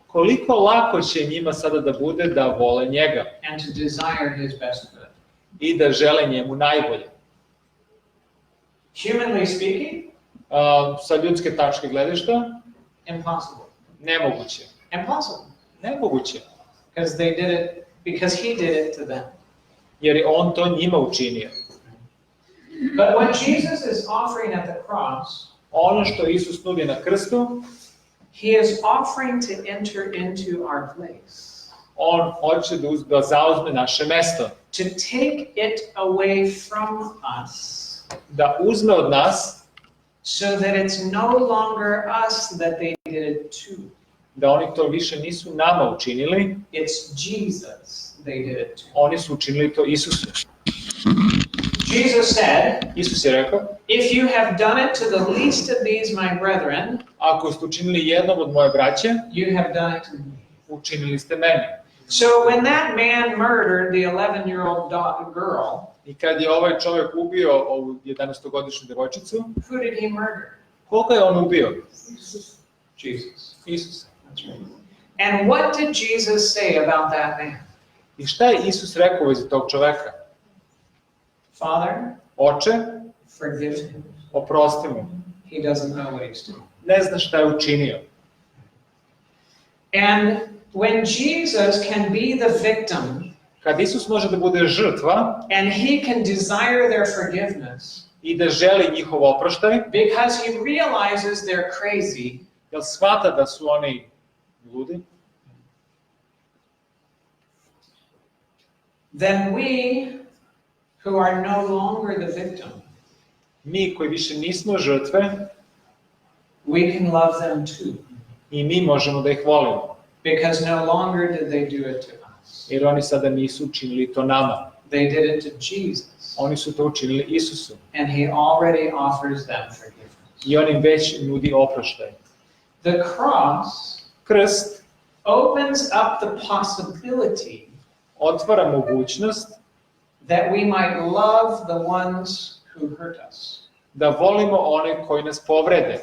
Koliko lako će njima sada da bude da vole njega and to desire his best good? i da žele njemu najbolje. Humanly speaking, Sa ljudske tačke gledišta, impossible. nemoguće. Impossible. Nemoguće, Because he did it to them. jer je on to njima učinio. But what Jesus is offering at the cross, Ono što Isus nudi na krstu, he is offering to enter into our place. On hoće da zauzme naše mesto. To take it away from us. Da uzme od nas, So that it's no longer us that they did it to. da oni to više nisu nama učinili, It's Jesus they did it to. oni su učinili to Isusu. Jesus said, Isus je rekao, if you have done it to the least of these my brethren, ako ste učinili jednom od moje braće, you have done it to me. učinili ste meni. So when that man murdered the 11-year-old girl, I kad je ovaj čovjek ubio ovu 11-godišnju devojčicu, who did he murder? koga je on ubio? Jesus. Isusa. That's right. And what did Jesus say about that man? I šta je Isus rekao u vezi tog čoveka? Father, Oče, forgive him. oprosti mu. He doesn't know what he's doing. Ne zna šta je učinio. And when Jesus can be the victim, Kad Isus može da bude žrtva and he can desire their forgiveness, i da želi njihov oproštaj, because he realizes they're crazy, jer shvata da su oni ludi, then we, who are no longer the victim, mi koji više nismo žrtve, we can love them too, i mi možemo da ih volimo. because no longer did they do it to us. Jer oni sada nisu učinili to nama. They did it to Jesus, Oni su to učinili Isusu. and he already offers them forgiveness. I on im već nudi oproštaj. The cross Krst opens up the possibility otvara mogućnost that we might love the ones who hurt us, da volimo one koji nas povrede.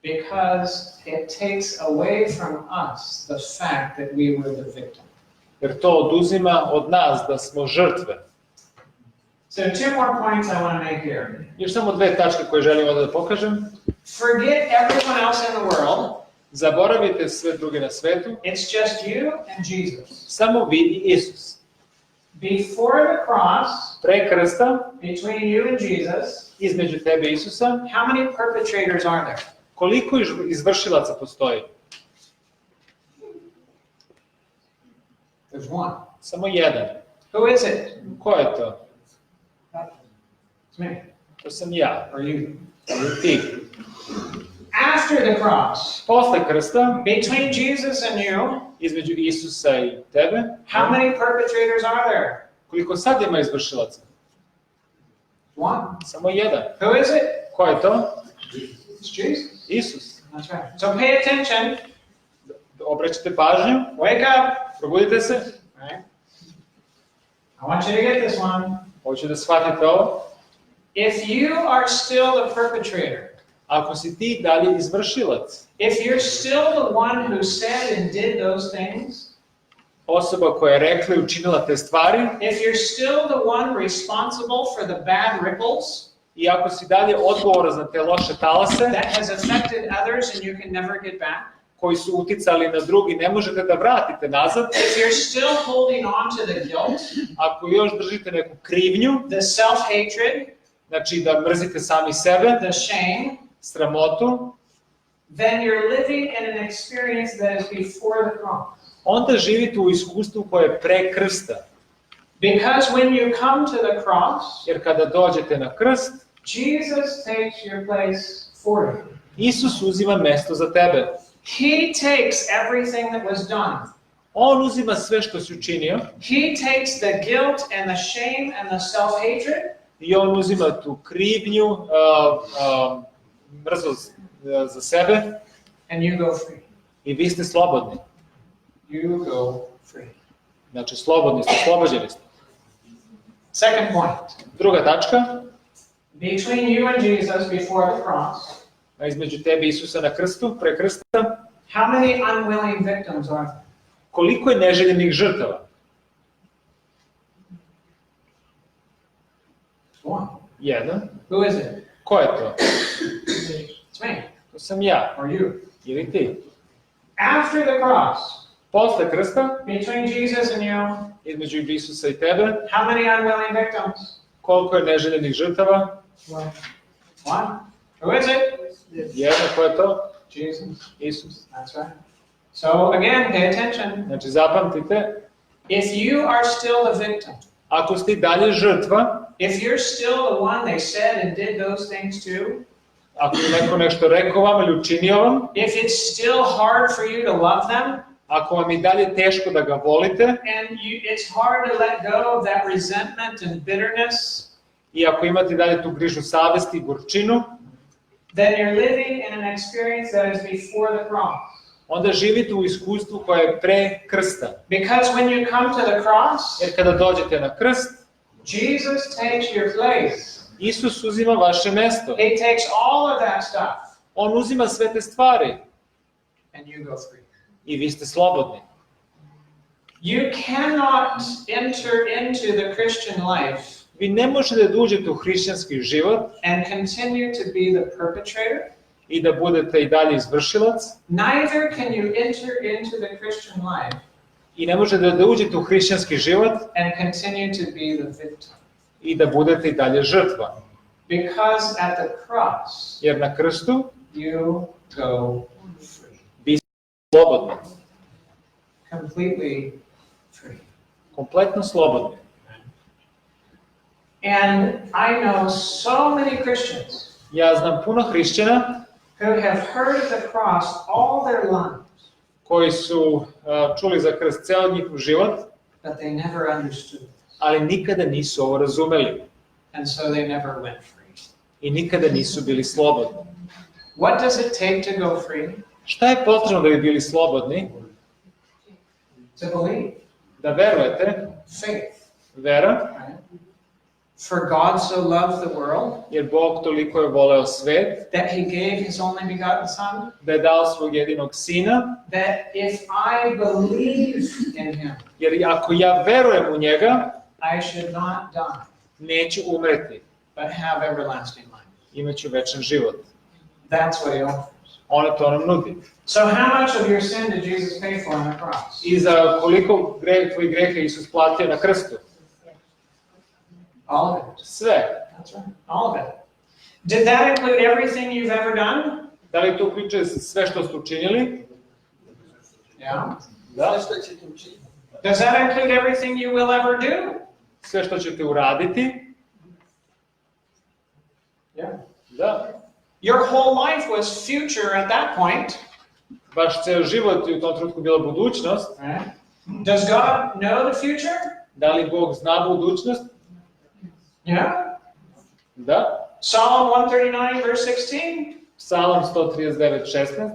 because it takes away from us the fact that we were the victim. Jer to oduzima od nas da smo žrtve. So 2 more points I want to make here. Još samo 2 tačke koje želim ovdje da pokažem. Forget everyone else in the world. Zaboravite sve druge na svetu. It's just you and Jesus. Samo vi i Isus. Before the cross, Pre krsta, between you and Jesus, između tebe i Isusa, how many perpetrators are there? koliko izvršilaca postoji? There's one. Samo jedan. Who is it? Ko je to? It's me. To sam ja. Or you. Ili ti. After the cross, Posle krsta, between Jesus and you, između Isusa i tebe, how many perpetrators are there? koliko sad ima izvršilaca? One. Samo jedan. Who is it? Ko je to? It's Jesus. Isus. That's right. So pay attention. Obraćate pažnju, Wake up. probudite se. Right? I want you to get this one. Hoću da shvatite ovo. If you are still the perpetrator, Ako si ti dalje izvršilac, if you're still the one who said and did those things, osoba koja je rekla i učinila te stvari, if you're still the one responsible for the bad ripples i ako si dalje odgovoran za te loše talase, that has affected others and you can never get back, koji su uticali na drugi, ne možete da vratite nazad, if you're still holding on to the guilt, ako još držite neku krivnju, the self-hatred, znači da mrzite sami sebe, the shame, sramotu, then you're living in an experience that is before the cross. onda živite u iskustvu koje je pre krsta. Because when you come to the cross, Jer kada dođete na krst, Jesus takes your place for you. Isus uzima mesto za tebe. He takes everything that was done. On uzima sve što si učinio He takes the guilt and the shame and the self-hatred, i on uzima tu krivnju, mrzost za sebe and you go free. i vi ste slobodni. You go free. Znači slobodni ste, oslobođeni ste. Second point. Druga tačka, Between you and Jesus before the cross, a između tebe i Isusa na krstu, pre krsta, how many unwilling victims are there? koliko je neželjenih žrtava? One. Jedan. Who is it? Ko je to? It's me. To sam ja. Or you. Ili ti. After the cross, Posle krsta, between Jesus and you, između Isusa i tebe, how many unwilling victims? koliko je neželjenih žrtava? One. Who is it? Jedna, ko je to? Jesus. Isus. That's right. So again, pay attention. Znači, zapamtite, If you are still the victim, ako ste i dalje žrtva, if you're still the one they said and did those things to, ako je neko nešto rekao vam ili učinio vam, if it's still hard for you to love them, ako vam je dalje teško da ga volite, and it's hard to let go of that resentment and bitterness, i ako imate dalje tu grižu savesti i gorčinu, then you're living in an experience that is before the cross. onda živite u iskustvu koje je pre krsta. Because when you come to the cross, Jer kada dođete na krst, Jesus takes your place. Isus uzima vaše mesto. He takes all of that stuff, On uzima sve te stvari and you go free. i vi ste slobodni. You cannot enter into the Christian life Vi ne možete da uđete u hrišćanski život and continue to be the perpetrator. i da budete i dalje izvršilac, Neither can you enter into the Christian life i ne možete da uđete u hrišćanski život and continue to be the victim. i da budete i dalje žrtva. Because at the cross, Jer na krstu you go free. vi ste slobodni, Completely free. kompletno slobodni. And I know so many Christians Ja znam puno hrišćana who have heard of the cross all their lives, koji su čuli za krst ceo njihov život, but they never understood. ali nikada nisu ovo razumeli And so they never went free. i nikada nisu bili slobodni. What does it take to go free? Šta je potrebno da bi bili slobodni? To believe. Da verujete, Faith. vera, Right? For God so loved the world jer Bog toliko je voleo svet, that he gave his only begotten Son, da je dao svog jedinog sina, that if I believe in him, jer ako ja verujem u njega, I should not die, neću umreti, but have everlasting life. imaću večan život. That's what he offers. On to nam nudi. So how much of your sin did Jesus pay for on the cross? I za koliko tvojih greha Isus platio na krstu? All of it. Sve. That's right. All of it. Did that include everything you've ever done? Da li to uključuje sve što ste učinili? Yeah. Da. Does that include everything you will ever do? Sve što ćete uraditi? Yeah. Da. Your whole life was future at that point. Vaš ceo život je u tom trenutku bila budućnost. Right? Does God know the future? Da li Bog zna budućnost? Yeah. Da. Psalm 139 verse 16. Psalam 139:16.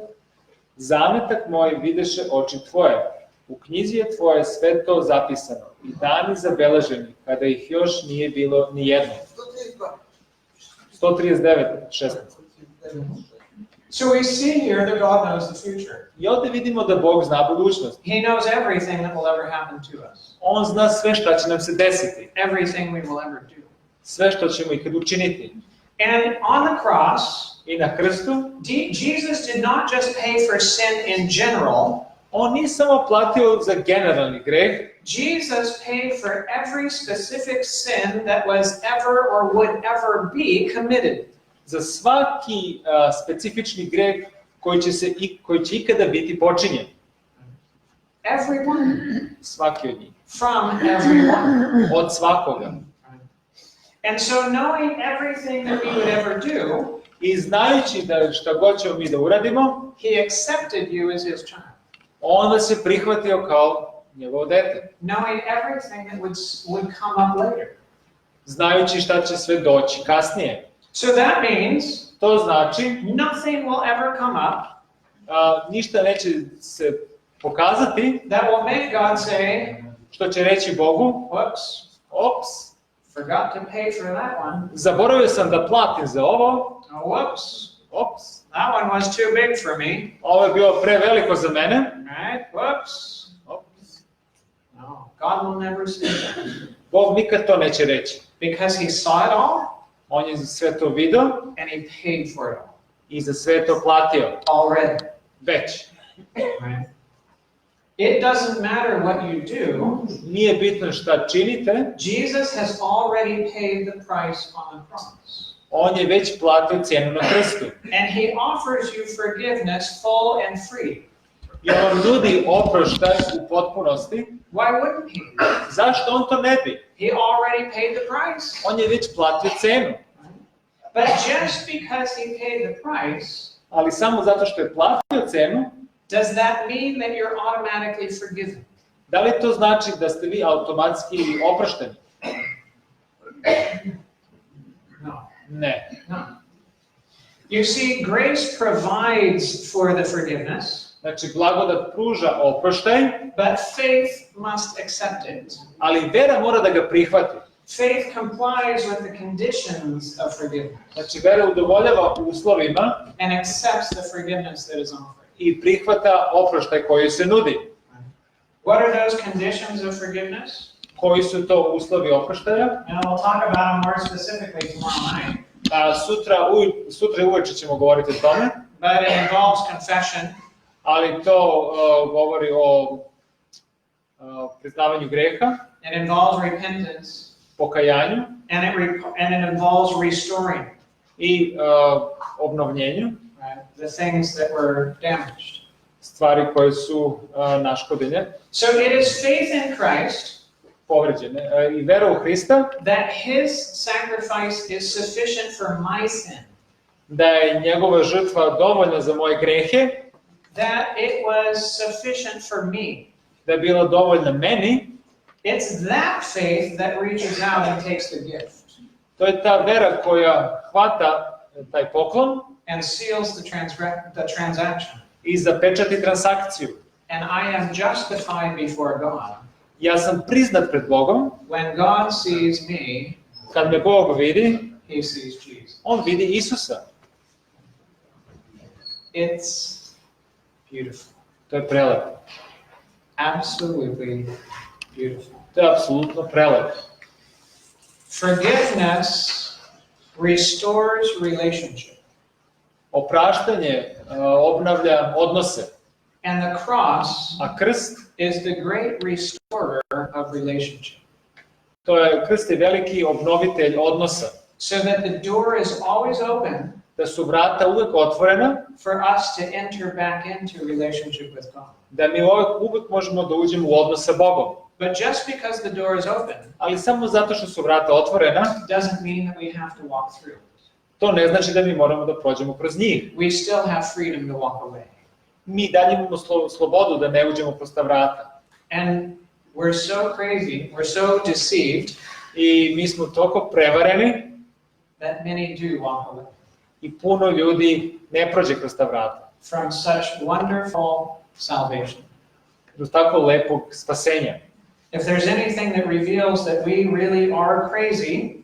Zametak moj videše oči tvoje. U knjizi je tvoje sve to zapisano i dani zabeleženi kada ih još nije bilo ni jedno. 139:16. So we see here that God knows the future. I ovdje vidimo da Bog zna budućnost. He knows everything that will ever happen to us. On zna sve šta će nam se desiti. Everything we will ever do. Sve što ćemo ikad učiniti. And on the cross, I na krstu, Jesus did not just pay for sin in general. on nije samo platio za generalni greh, Jesus paid for every specific sin that was ever or would ever be committed. za svaki specifični greh koji će ikada biti počinjen. Everyone. Svaki od njih. From everyone. Od svakoga. And so knowing everything that we would ever do, I znajući da šta god ćemo mi da uradimo, he accepted you as his child. on vas je prihvatio kao njegovo dete. Knowing everything that would come up later. Znajući šta će sve doći kasnije. So that means To znači, nothing will ever come up ništa neće se pokazati that will make God say, što će reći Bogu, whoops, ops, forgot to pay for that one. zaboravio sam da platim za ovo, Oh, whoops, ops, that one was too big for me. ovo je bilo preveliko za mene, Right? Whoops. ops. No, God will never say that. Bog nikad to neće reći. Because he saw it all On je sve to video and he paid for it all. i za sve to platio. Already. Već. Right? It doesn't matter what you do. Nije bitno šta činite, Jesus has already paid the price on the cross. on je već platio cijenu na krstu. And he offers you forgiveness full and free. I on nudi oproštaj u potpunosti. Why wouldn't he? Zašto on to ne bi? He already paid the price. On je već platio cenu. But just because he paid the price, Ali samo zato što je platio cenu, does that mean that you're automatically forgiven? da li to znači da ste vi automatski oprošteni? No. Ne. No. You see, grace provides for the forgiveness. Znači, blagodat pruža oproštaj, But faith must accept it. ali vera mora da ga prihvati. Faith complies with the conditions of forgiveness Znači, vera udovoljava uslovima and accepts the forgiveness that is offered. i prihvata oproštaj koji se nudi. What are those conditions of forgiveness? Koji su to uslovi oproštaja? And we'll talk about them more specifically tomorrow night. A sutra uveče ćemo govoriti o tome, But it involves confession, ali to govori o priznavanju greha, it involves repentance, pokajanju and it involves restoring i obnovljenju, right, the things that were damaged. stvari koje su naškodile, So it is faith in Christ povređene, i vera u Hrista, that his sacrifice is sufficient for my sin, da je njegova žrtva dovoljna za moje grehe, that it was sufficient for me. da je bila dovoljna meni. It's that faith that reaches out and takes the gift To je ta vera koja hvata taj poklon and seals the transaction. i zapečati transakciju. And I am justified before God. Ja sam priznat pred Bogom. When God sees me, Kad me Bog vidi, he sees Jesus. on vidi Isusa. It's beautiful. To je prelepo. Absolutely beautiful. To je apsolutno prelepo. Forgiveness restores relationship. Opraštanje obnavlja odnose, And the cross a krst, is the great restorer of relationship. krst je veliki obnovitelj odnosa. So that the door is always open Da su vrata uvek otvorena, for us to enter back into relationship with God. da mi uvek možemo da uđemo u odnos sa Bogom. But just because the door is open Ali samo zato što su vrata otvorena, doesn't mean that we have to walk through. to ne znači da mi moramo da prođemo kroz njih. We still have freedom to walk away. Mi dalje imamo slobodu da ne uđemo kroz ta vrata. And we're so crazy, we're so deceived I mi smo toliko prevareni that many do walk away i puno ljudi ne prođe kroz ta vrata. from such wonderful salvation. Kroz tako lepog spasenja. If there's anything that reveals that we really are crazy,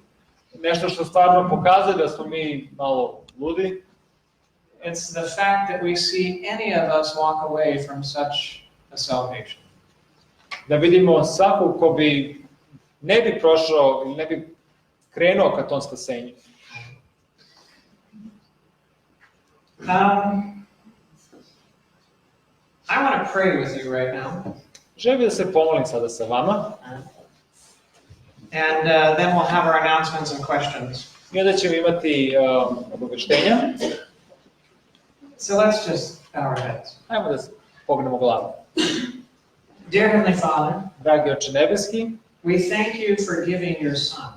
Nešto što stvarno pokazuje da smo mi malo ludi, it's the fact that we see any of us walk away from such a salvation. da vidimo svakog ko bi ne bi prošao ili ne bi krenuo ka tom spasenju. I want to pray with you right now. Želim da se pomolim sada sa vama. And then we'll have our announcements and questions. I onda ćemo imati obaveštenja. So let's just bow our heads. Ajmo da pognemo glavu. Dear Heavenly Father, Dragi Oče nebeski, we thank you for giving your Son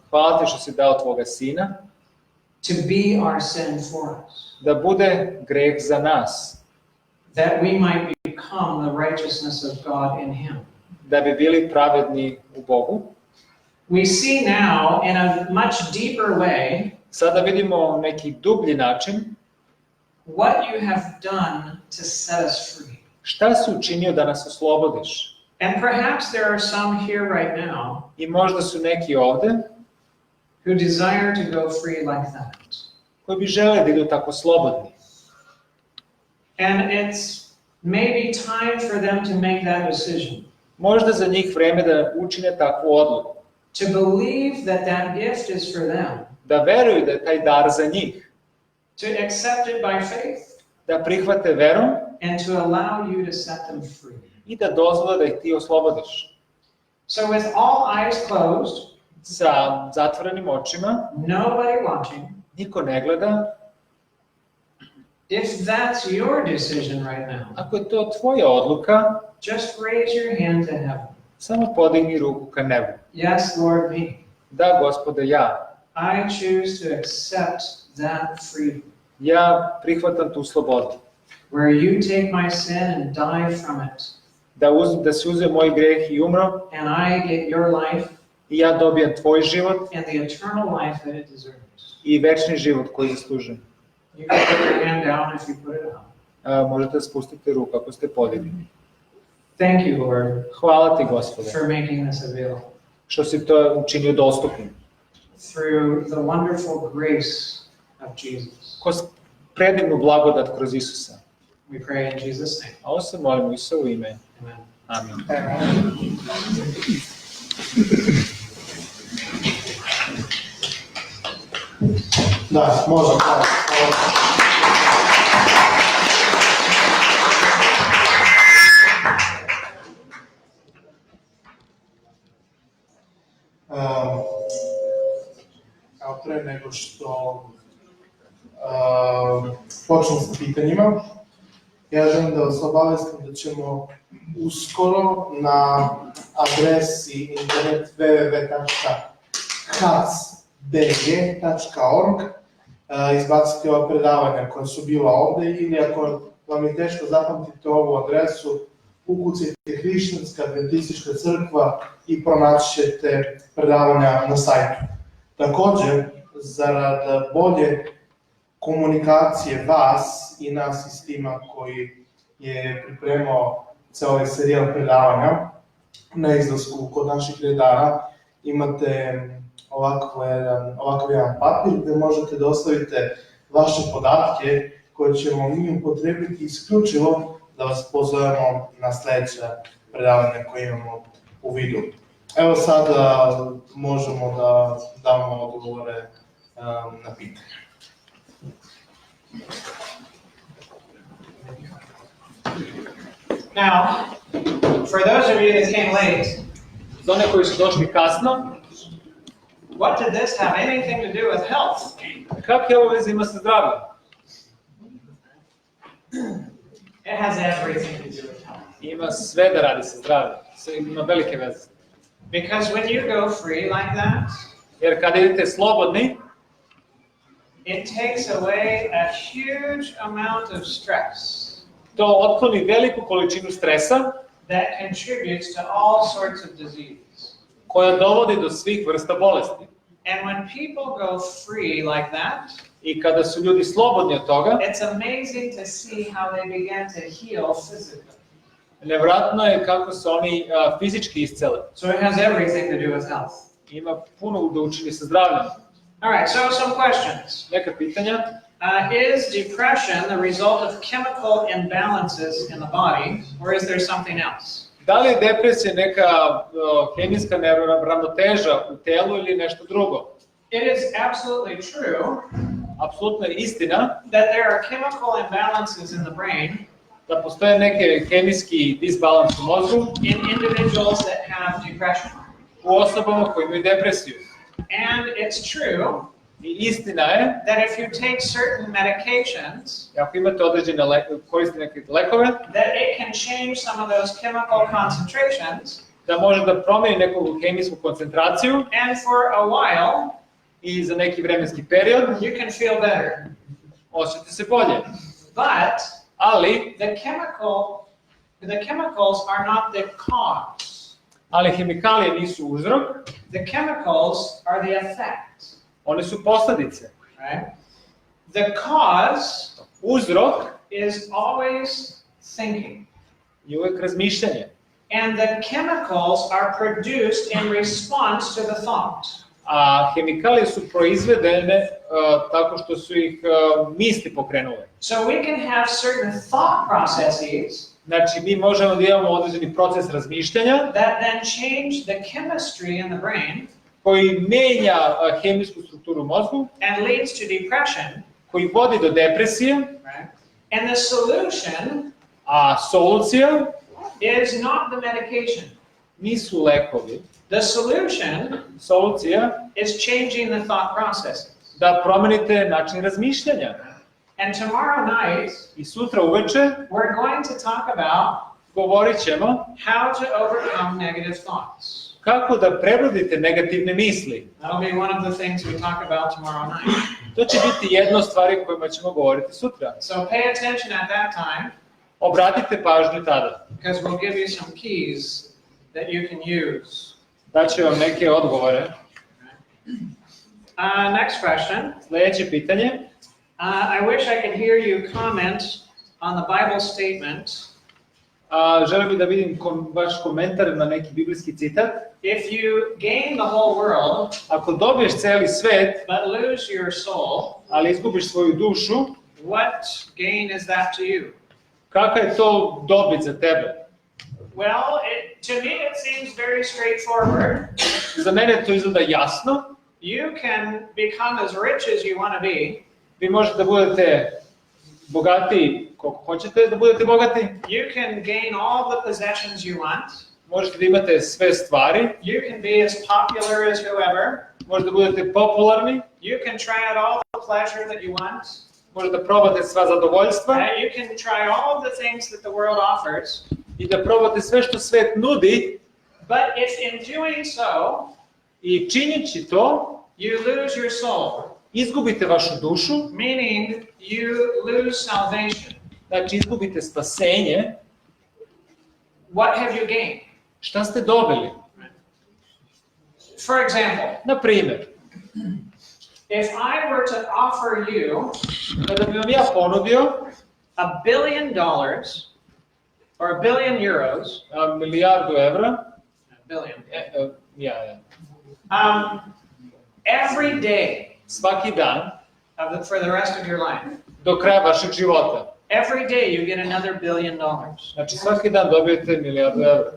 hvala ti što si dao tvoga sina, to be our sin for us, da bude greh za nas, that we might become the righteousness of God in Him. da bi bili pravedni u Bogu. We see now in a much deeper way Sada vidimo neki dublji način what you have done to set us free. šta si učinio da nas oslobodiš. And perhaps there are some here right now I možda su neki ovde who desire to go free like that. koji bi želeli da idu tako slobodni. And it's maybe time for them to make that decision. Možda za njih vreme da učine takvu odluku. To believe that that gift is for them. Da veruju da je taj dar za njih. To accept it by faith. Da prihvate verom And to allow you to set them free. i da dozvole da ih ti oslobodiš. So with all eyes closed, Sa zatvorenim očima, nobody watching, niko ne gleda, If that's your decision right now, Ako je to tvoja odluka, just raise your hand to heaven. samo podigni ruku ka nebu. Yes, Lord, me. Da, Gospode, ja. I choose to accept that freedom. Ja prihvatam tu slobodu. Where you take my sin and die from it. Da se uzme moj greh I umro, And I get your life. I ja dobijem tvoj život And the eternal life that it deserves. I večni život koji zaslužujem. You can put your hand down if you put it up. Možete spustiti ruku ako ste podigli. Thank you, Lord. Hvala ti, Gospode, for making this available. što si to učinio dostupnim. Through the wonderful grace of Jesus. Kroz predivnu blagodat kroz Isusa. We pray in Jesus' name. A ovo se molimo Isusovo ime. Amen. Amin. Da, možemo. Pre nego što počnem sa pitanjima, ja želim da vas obavestim da ćemo uskoro na adresi internet www.hacbg.org izbaciti ova predavanja koja su bila ovde ili ako vam je teško zapamtiti ovu adresu, ukucajte Hrišćanska adventistička crkva I pronaći ćete predavanja na sajtu. Takođe, zarad bolje komunikacije vas I nas iz tima koji je pripremao ceo ovaj serijal predavanja na izlasku kod naših redara, imate ovakav jedan papir gde možete da ostavite vaše podatke koje ćemo mi upotrebiti isključivo da vas pozovemo na sledeća predavanja koje imamo u vidu. Evo sada možemo da damo odgovore na pitanje. Now, for those of you that came late, Za one koji su došli kasno, what did this have anything to do with health? kakve ovo veze ima sa zdravljem? It has everything to do with health. Ima sve da radi sa zdravljem, ima velike veze. Because when you go free like that, Jer kada idete slobodni, it takes away a huge amount of stress to otkloni veliku količinu stresa that contributes to all sorts of disease. koja dovodi do svih vrsta bolesti. And when people go free like that, I kada su ljudi slobodni od toga, it's amazing to see how they begin to heal physically. nevratno je kako se oni fizički iscele. So it has everything to do with health. Ima puno da učini sa zdravljem. All right, so some questions. Neka pitanja. Is depression the result of chemical imbalances in the body, or is there something else? Da li je depresija neka hemijska neravnoteža u telu ili nešto drugo? It is absolutely true Apsolutno je istina that there are chemical imbalances in the brain da postoje neke hemijski disbalans u mozgu in individuals that have depression. u osobama koji imaju depresiju. And it's true I istina je that if you take certain medications, ako imate određene koristite neke lekove, that it can change some of those chemical concentrations, da može da promeni neku hemijsku koncentraciju and for a while, i za neki vremenski period you can feel better. osjećate se bolje. But Ali the chemicals are not the cause. ali hemikalije nisu uzrok, The chemicals are the effect, one su posledice. right? The cause Uzrok is always thinking. je uvek razmišljanje. And the chemicals are produced in response to the thought. A hemikalije su proizvedene tako što su ih misli pokrenule. So we can have certain thought processes Znači, mi možemo da imamo određeni proces razmišljanja that then change the chemistry in the brain koji menja hemijsku strukturu u mozgu, and leads to depression, koji vodi do depresije, right? And the solution a solucija is not the medication. nisu lekovi. The solution Solucija is changing the thought processes. da promenite način razmišljanja. And tomorrow night, I sutra uveče we're going to talk about govorit ćemo how to overcome negative thoughts. kako da prebrodite negativne misli. That'll be one of the things we talk about tomorrow night. To će biti jedna od stvari o kojima ćemo govoriti sutra. So pay attention at that time, Obratite pažnju tada. because we'll give you some keys that you can use. Daću vam neke odgovore. Next question. Sljedeće pitanje. I wish I could hear you comment on the Bible statement. Želim da vidim vaš komentar na neki biblijski citat. If you gain the whole world, Ako dobiješ celi svet, but lose your soul, ali izgubiš svoju dušu, what gain is that to you? kakva je to dobit za tebe? Well, to me it seems very straightforward. Za mene to izgleda jasno. You can become as rich as you want to be. Vi možete da budete bogati koliko hoćete da budete bogati. You can gain all the possessions you want. Možete da imate sve stvari. You can be as popular as whoever. Možete da budete popularni. You can try out all the pleasure that you want. Možete da probate sva zadovoljstva. You can try all of the things that the world offers. I da probate sve što svet nudi. But if in doing so, I činjeći to, you lose your soul. Izgubite vašu dušu. Meaning you lose salvation. Znači izgubite spasenje. What have you gained? Šta ste dobili? For example, Na primjer, if I were to offer you kada bi vam ja ponudio $1 billion or $1 billion euros, milijardu evra, billion, every day svaki dan, for the rest of your life, do kraja vašeg života. every day you get another $1 billion. Znači svaki dan dobijete milijardu evra.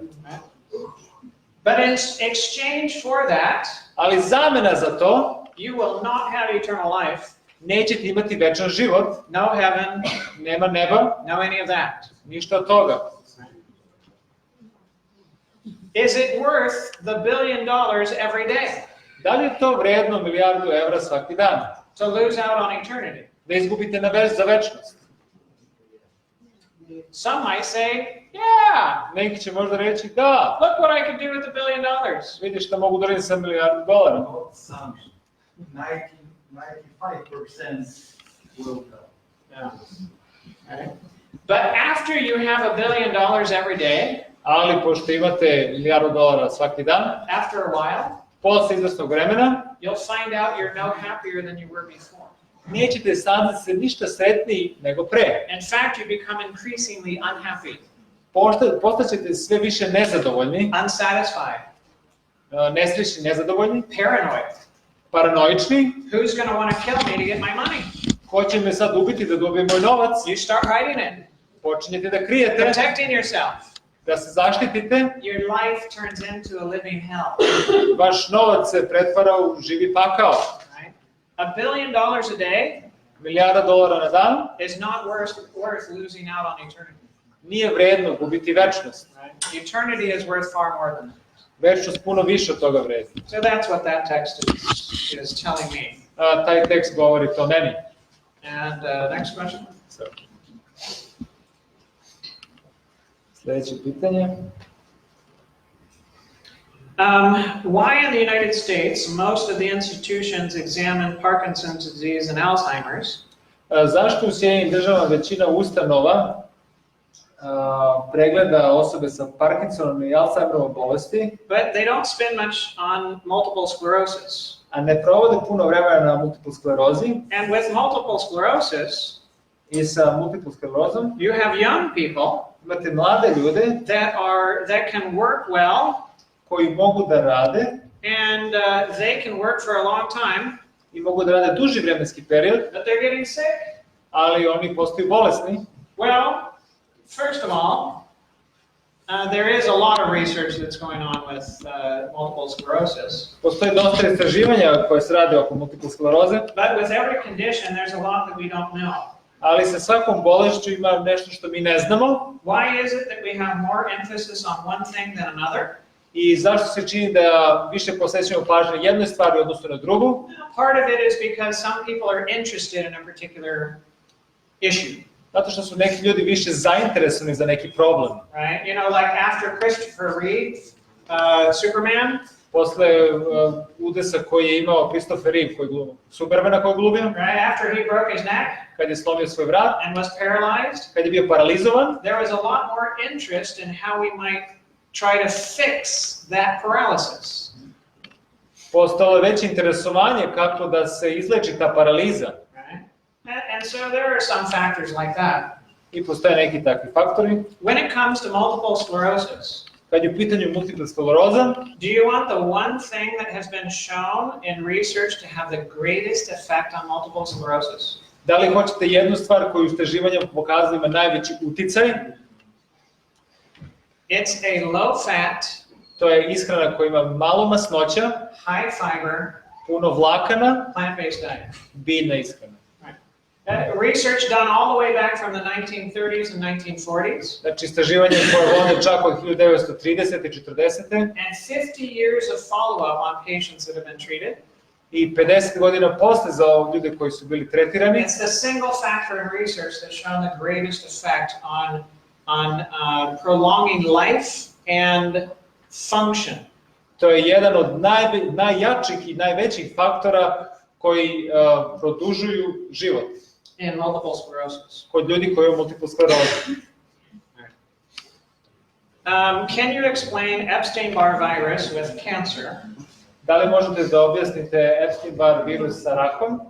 But in exchange for that, Ali zamena za to, you will not have eternal life, nećete imati večan život, no heaven, nema neba, no any of that. ništa od toga. Is it worth the $1 billion every day? Da li je to vredno milijardu evra svaki dan? To lose out on eternity? Da izgubite za večnost? Some might say, yeah, Neki će možda reći da, look what I could do with $1 billion. vidiš šta mogu da radim sa milijardu dolara. Some 95% will go. Yeah. Right. But after you have $1 billion every day, Ali pošto imate milijardu dolara svaki dan, after a while, posle izvesnog vremena, you'll find out you're no happier than you were before. nećete saznati se ništa sretniji nego pre. In fact, you become increasingly unhappy, Postaćete sve više nezadovoljni, unsatisfied, nesrećni, nezadovoljni, paranoid. paranoični. Who's going to want to kill me to get my money? Ko će me sad ubiti da dobijem moj novac? You start hiding it, Počinjete da krijete, protecting yourself. da se zaštitite. Your life turns into a living hell. Vaš novac se pretvara u živi pakao. Right? $1 billion a day Milijarda dolara na dan is not worth losing out on eternity. nije vredno gubiti večnost. Right? Eternity is worth far more than that. Večnost puno više od toga vredi. So that's what that text is telling me. Taj tekst govori to meni. And next question. Sljedeće pitanje. Why in the United States most of the institutions examine Parkinson's disease and Alzheimer's? Zašto u Sjedinjenim državama većina ustanova pregleda osobe sa Parkinsonom i Alzheimerovom bolesti, But they don't spend much on multiple sclerosis. a ne provode puno vremena na multiple sklerozi? And with multiple sclerosis, I sa multiple sklerozom you have young people imate mlade ljude that can work well, koji mogu da rade and they can work for a long time, i mogu da rade duži vremenski period, but they're getting sick. ali oni postaju bolesni. Well, first of all, there is a lot of research that's going on with multiple sclerosis. Postoji dosta istraživanja koje se rade oko multiple skleroze, But with every condition, there's a lot that we don't know. ali sa svakom bolešću ima nešto što mi ne znamo. Why is it that we have more emphasis on one thing than another? I zašto se čini da više posvećujemo pažnje jednoj stvari odnosno na drugu? Part of it is because some people are interested in a particular issue. Zato što su neki ljudi više zainteresovani za neki problem. Right? You know, like after Christopher Reeve, Superman, Posle udesa koji je imao Christopher Reeve, Supermana koji je glumio, right? After he broke his neck kad je slomio svoj vrat, and was paralyzed, kad je bio paralizovan, there was a lot more interest in how we might try to fix that paralysis. postalo je veće interesovanje kako da se izleči ta paraliza. Right? And so there are some factors like that. I postoje neki takvi faktori. When it comes to multiple sclerosis, Kad je u pitanju multipla skleroza, do you want the one thing that has been shown in research to have the greatest effect on multiple sclerosis? da li hoćete jednu stvar koju istraživanja pokazali ima najveći uticaj? It's a low fat, To je ishrana koja ima malo masnoća, high fiber, puno vlakana, plant-based diet. biljna ishrana. Research done all the way back from the 1930s and 1940s, Znači istraživanje koje vode čak od 1930. i 40. and 50 years of follow-up on patients that have been treated. I 50 godina posle za ljude koji su bili tretirani. It's the single factor in research that's shown the greatest effect on prolonging life and function. To je jedan od najjačih i najvećih faktora koji produžuju život In multiple sclerosis. kod ljudi koji imaju multiplu sklerozu. Can you explain Epstein-Barr virus with cancer? Da li možete da objasnite Epstein-Barr virus sa rakom?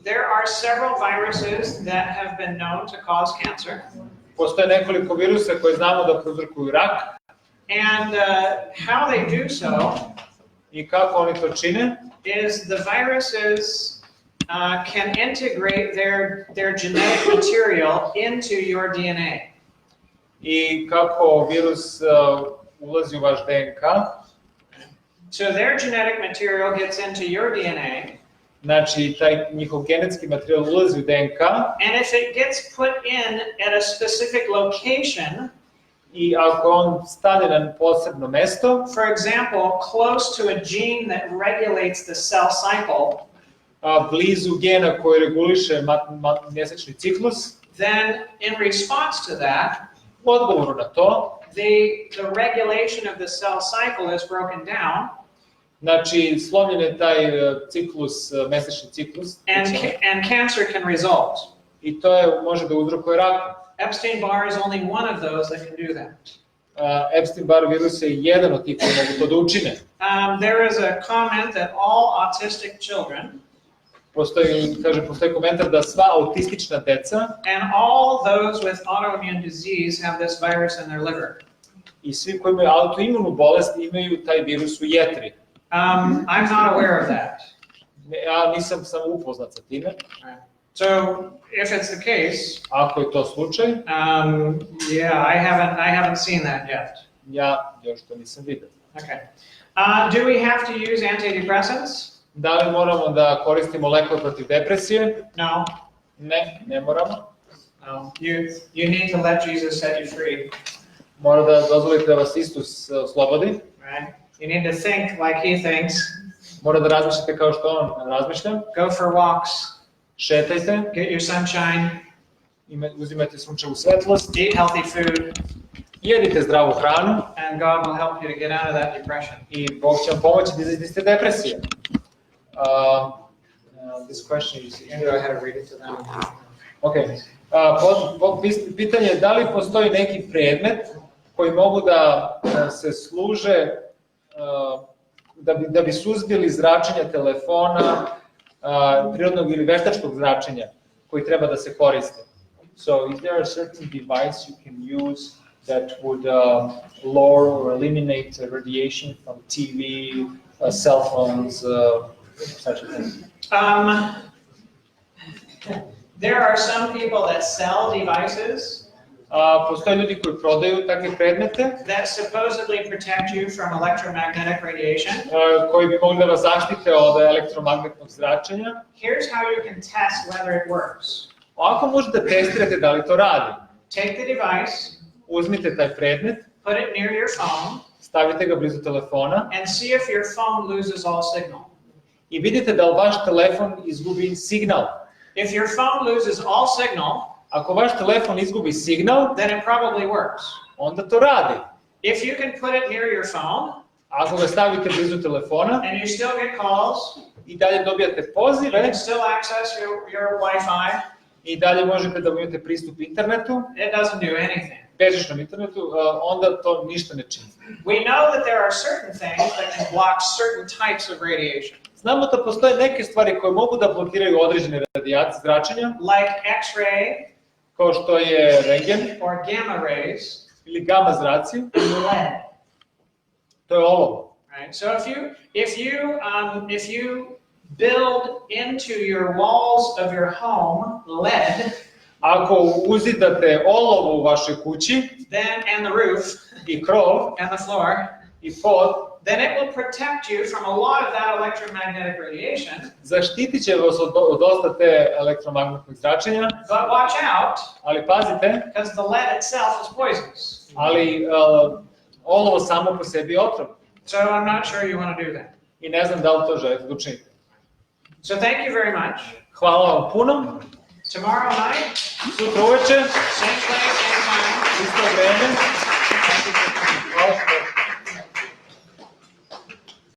There are several viruses that have been known to cause cancer. Postoje nekoliko virusa koji znamo da prouzrokuju rak. And how they do so I kako oni to čine? is the viruses can integrate their genetic material into your DNA. I kako virus ulazi u vaš DNK. So their genetic material gets into your DNA, Znači, taj njihov genetski materijal ulazi u DNK and if it gets put in at a specific location, i ako on stane na posebno mesto, for example, close to a gene that regulates the cell cycle, blizu gena koji reguliše mjesečni ciklus, then in response to that, u odgovoru na to, the regulation of the cell cycle is broken down, znači slomljen je taj ciklus, mesečni ciklus, and cancer can result. i to može da uzrokuje rak. Epstein-Barr is only one of those that can do that. Epstein-Barr virus je jedan od tih koji mogu to da učine. There is a comment that all autistic children Postoji komentar da sva autistična deca and all those with autoimmune disease have this virus in their liver. i svi koji imaju autoimunu bolest imaju taj virus u jetri. I'm not aware of that. Ja nisam samo upoznat sa time. So if it's the case, Ako je to slučaj, yeah, I haven't seen that yet. ja još to nisam vidio. Okay. Do we have to use antidepressants? Da li moramo da koristimo lekove protiv depresije? No. Ne moramo. No. You need to let Jesus set you free. Mora da dozvolite da vas Isus oslobodi. Right? You need to think like he thinks. Mora da razmišljate kao što on razmišlja. Go for walks. Šetajte. Get your sunshine. Uzimajte sunčevu svetlost. Eat healthy food. Jedite zdravu hranu. And God will help you to get out of that depression. I Bog će vam pomoći da izađete iz te depresije. This question is... You go ahead and read it to them. Okay. Pitanje je da li postoji neki predmet koji mogu da se služe da bi suzbili zračenja telefona, prirodnog ili veštačkog zračenja koji treba da se koriste. So is there a certain device you can use that would lower or eliminate radiation from TV, cell phones, such a thing? There are some people that sell devices Postoje ljudi koji prodaju takve predmete that supposedly protect you from electromagnetic radiation. Koji bi mogli da vas zaštite od elektromagnetnog zračenja. Here's how you can test whether it works. Ako možete da testirate da li to radi, Take the device, uzmite taj predmet, put it near your phone, stavite ga blizu telefona and see if your phone loses all signal. I vidite da vaš telefon izgubi signal. If your phone loses all signal, Ako vaš telefon izgubi signal, then it probably works. onda to radi. If you can put it near your phone Ako ga stavite blizu telefona and you still get calls, i dalje dobijate you pozive can still access your Wi-Fi, i dalje možete da imate pristup internetu, it doesn't do anything. bežičnom internetu, onda to ništa ne čini. We know that there are certain things that can block certain types of radiation, Znamo da postoje neke stvari koje mogu da blokiraju određene radijacije zračenja, like X-ray kao što je rengen or gamma rays ili gama zraci, and lead. to je olovo. Right? So if you build into your walls of your home lead, Ako uzidate olovo u vašoj kući then and the roof i krov and the floor, i pod, then it will protect you from a lot of that electromagnetic radiation. zaštitit će vas od dosta te elektromagnetnog zračenja, But watch out, ali pazite, because the lead itself is poisonous. ali olovo samo po sebi je otrovno. So I'm not sure you want to do that. I ne znam da li to želite da učinite. So thank you very much. Hvala vam puno. Tomorrow night, Sutra uveče, same place, same time. isto vreme.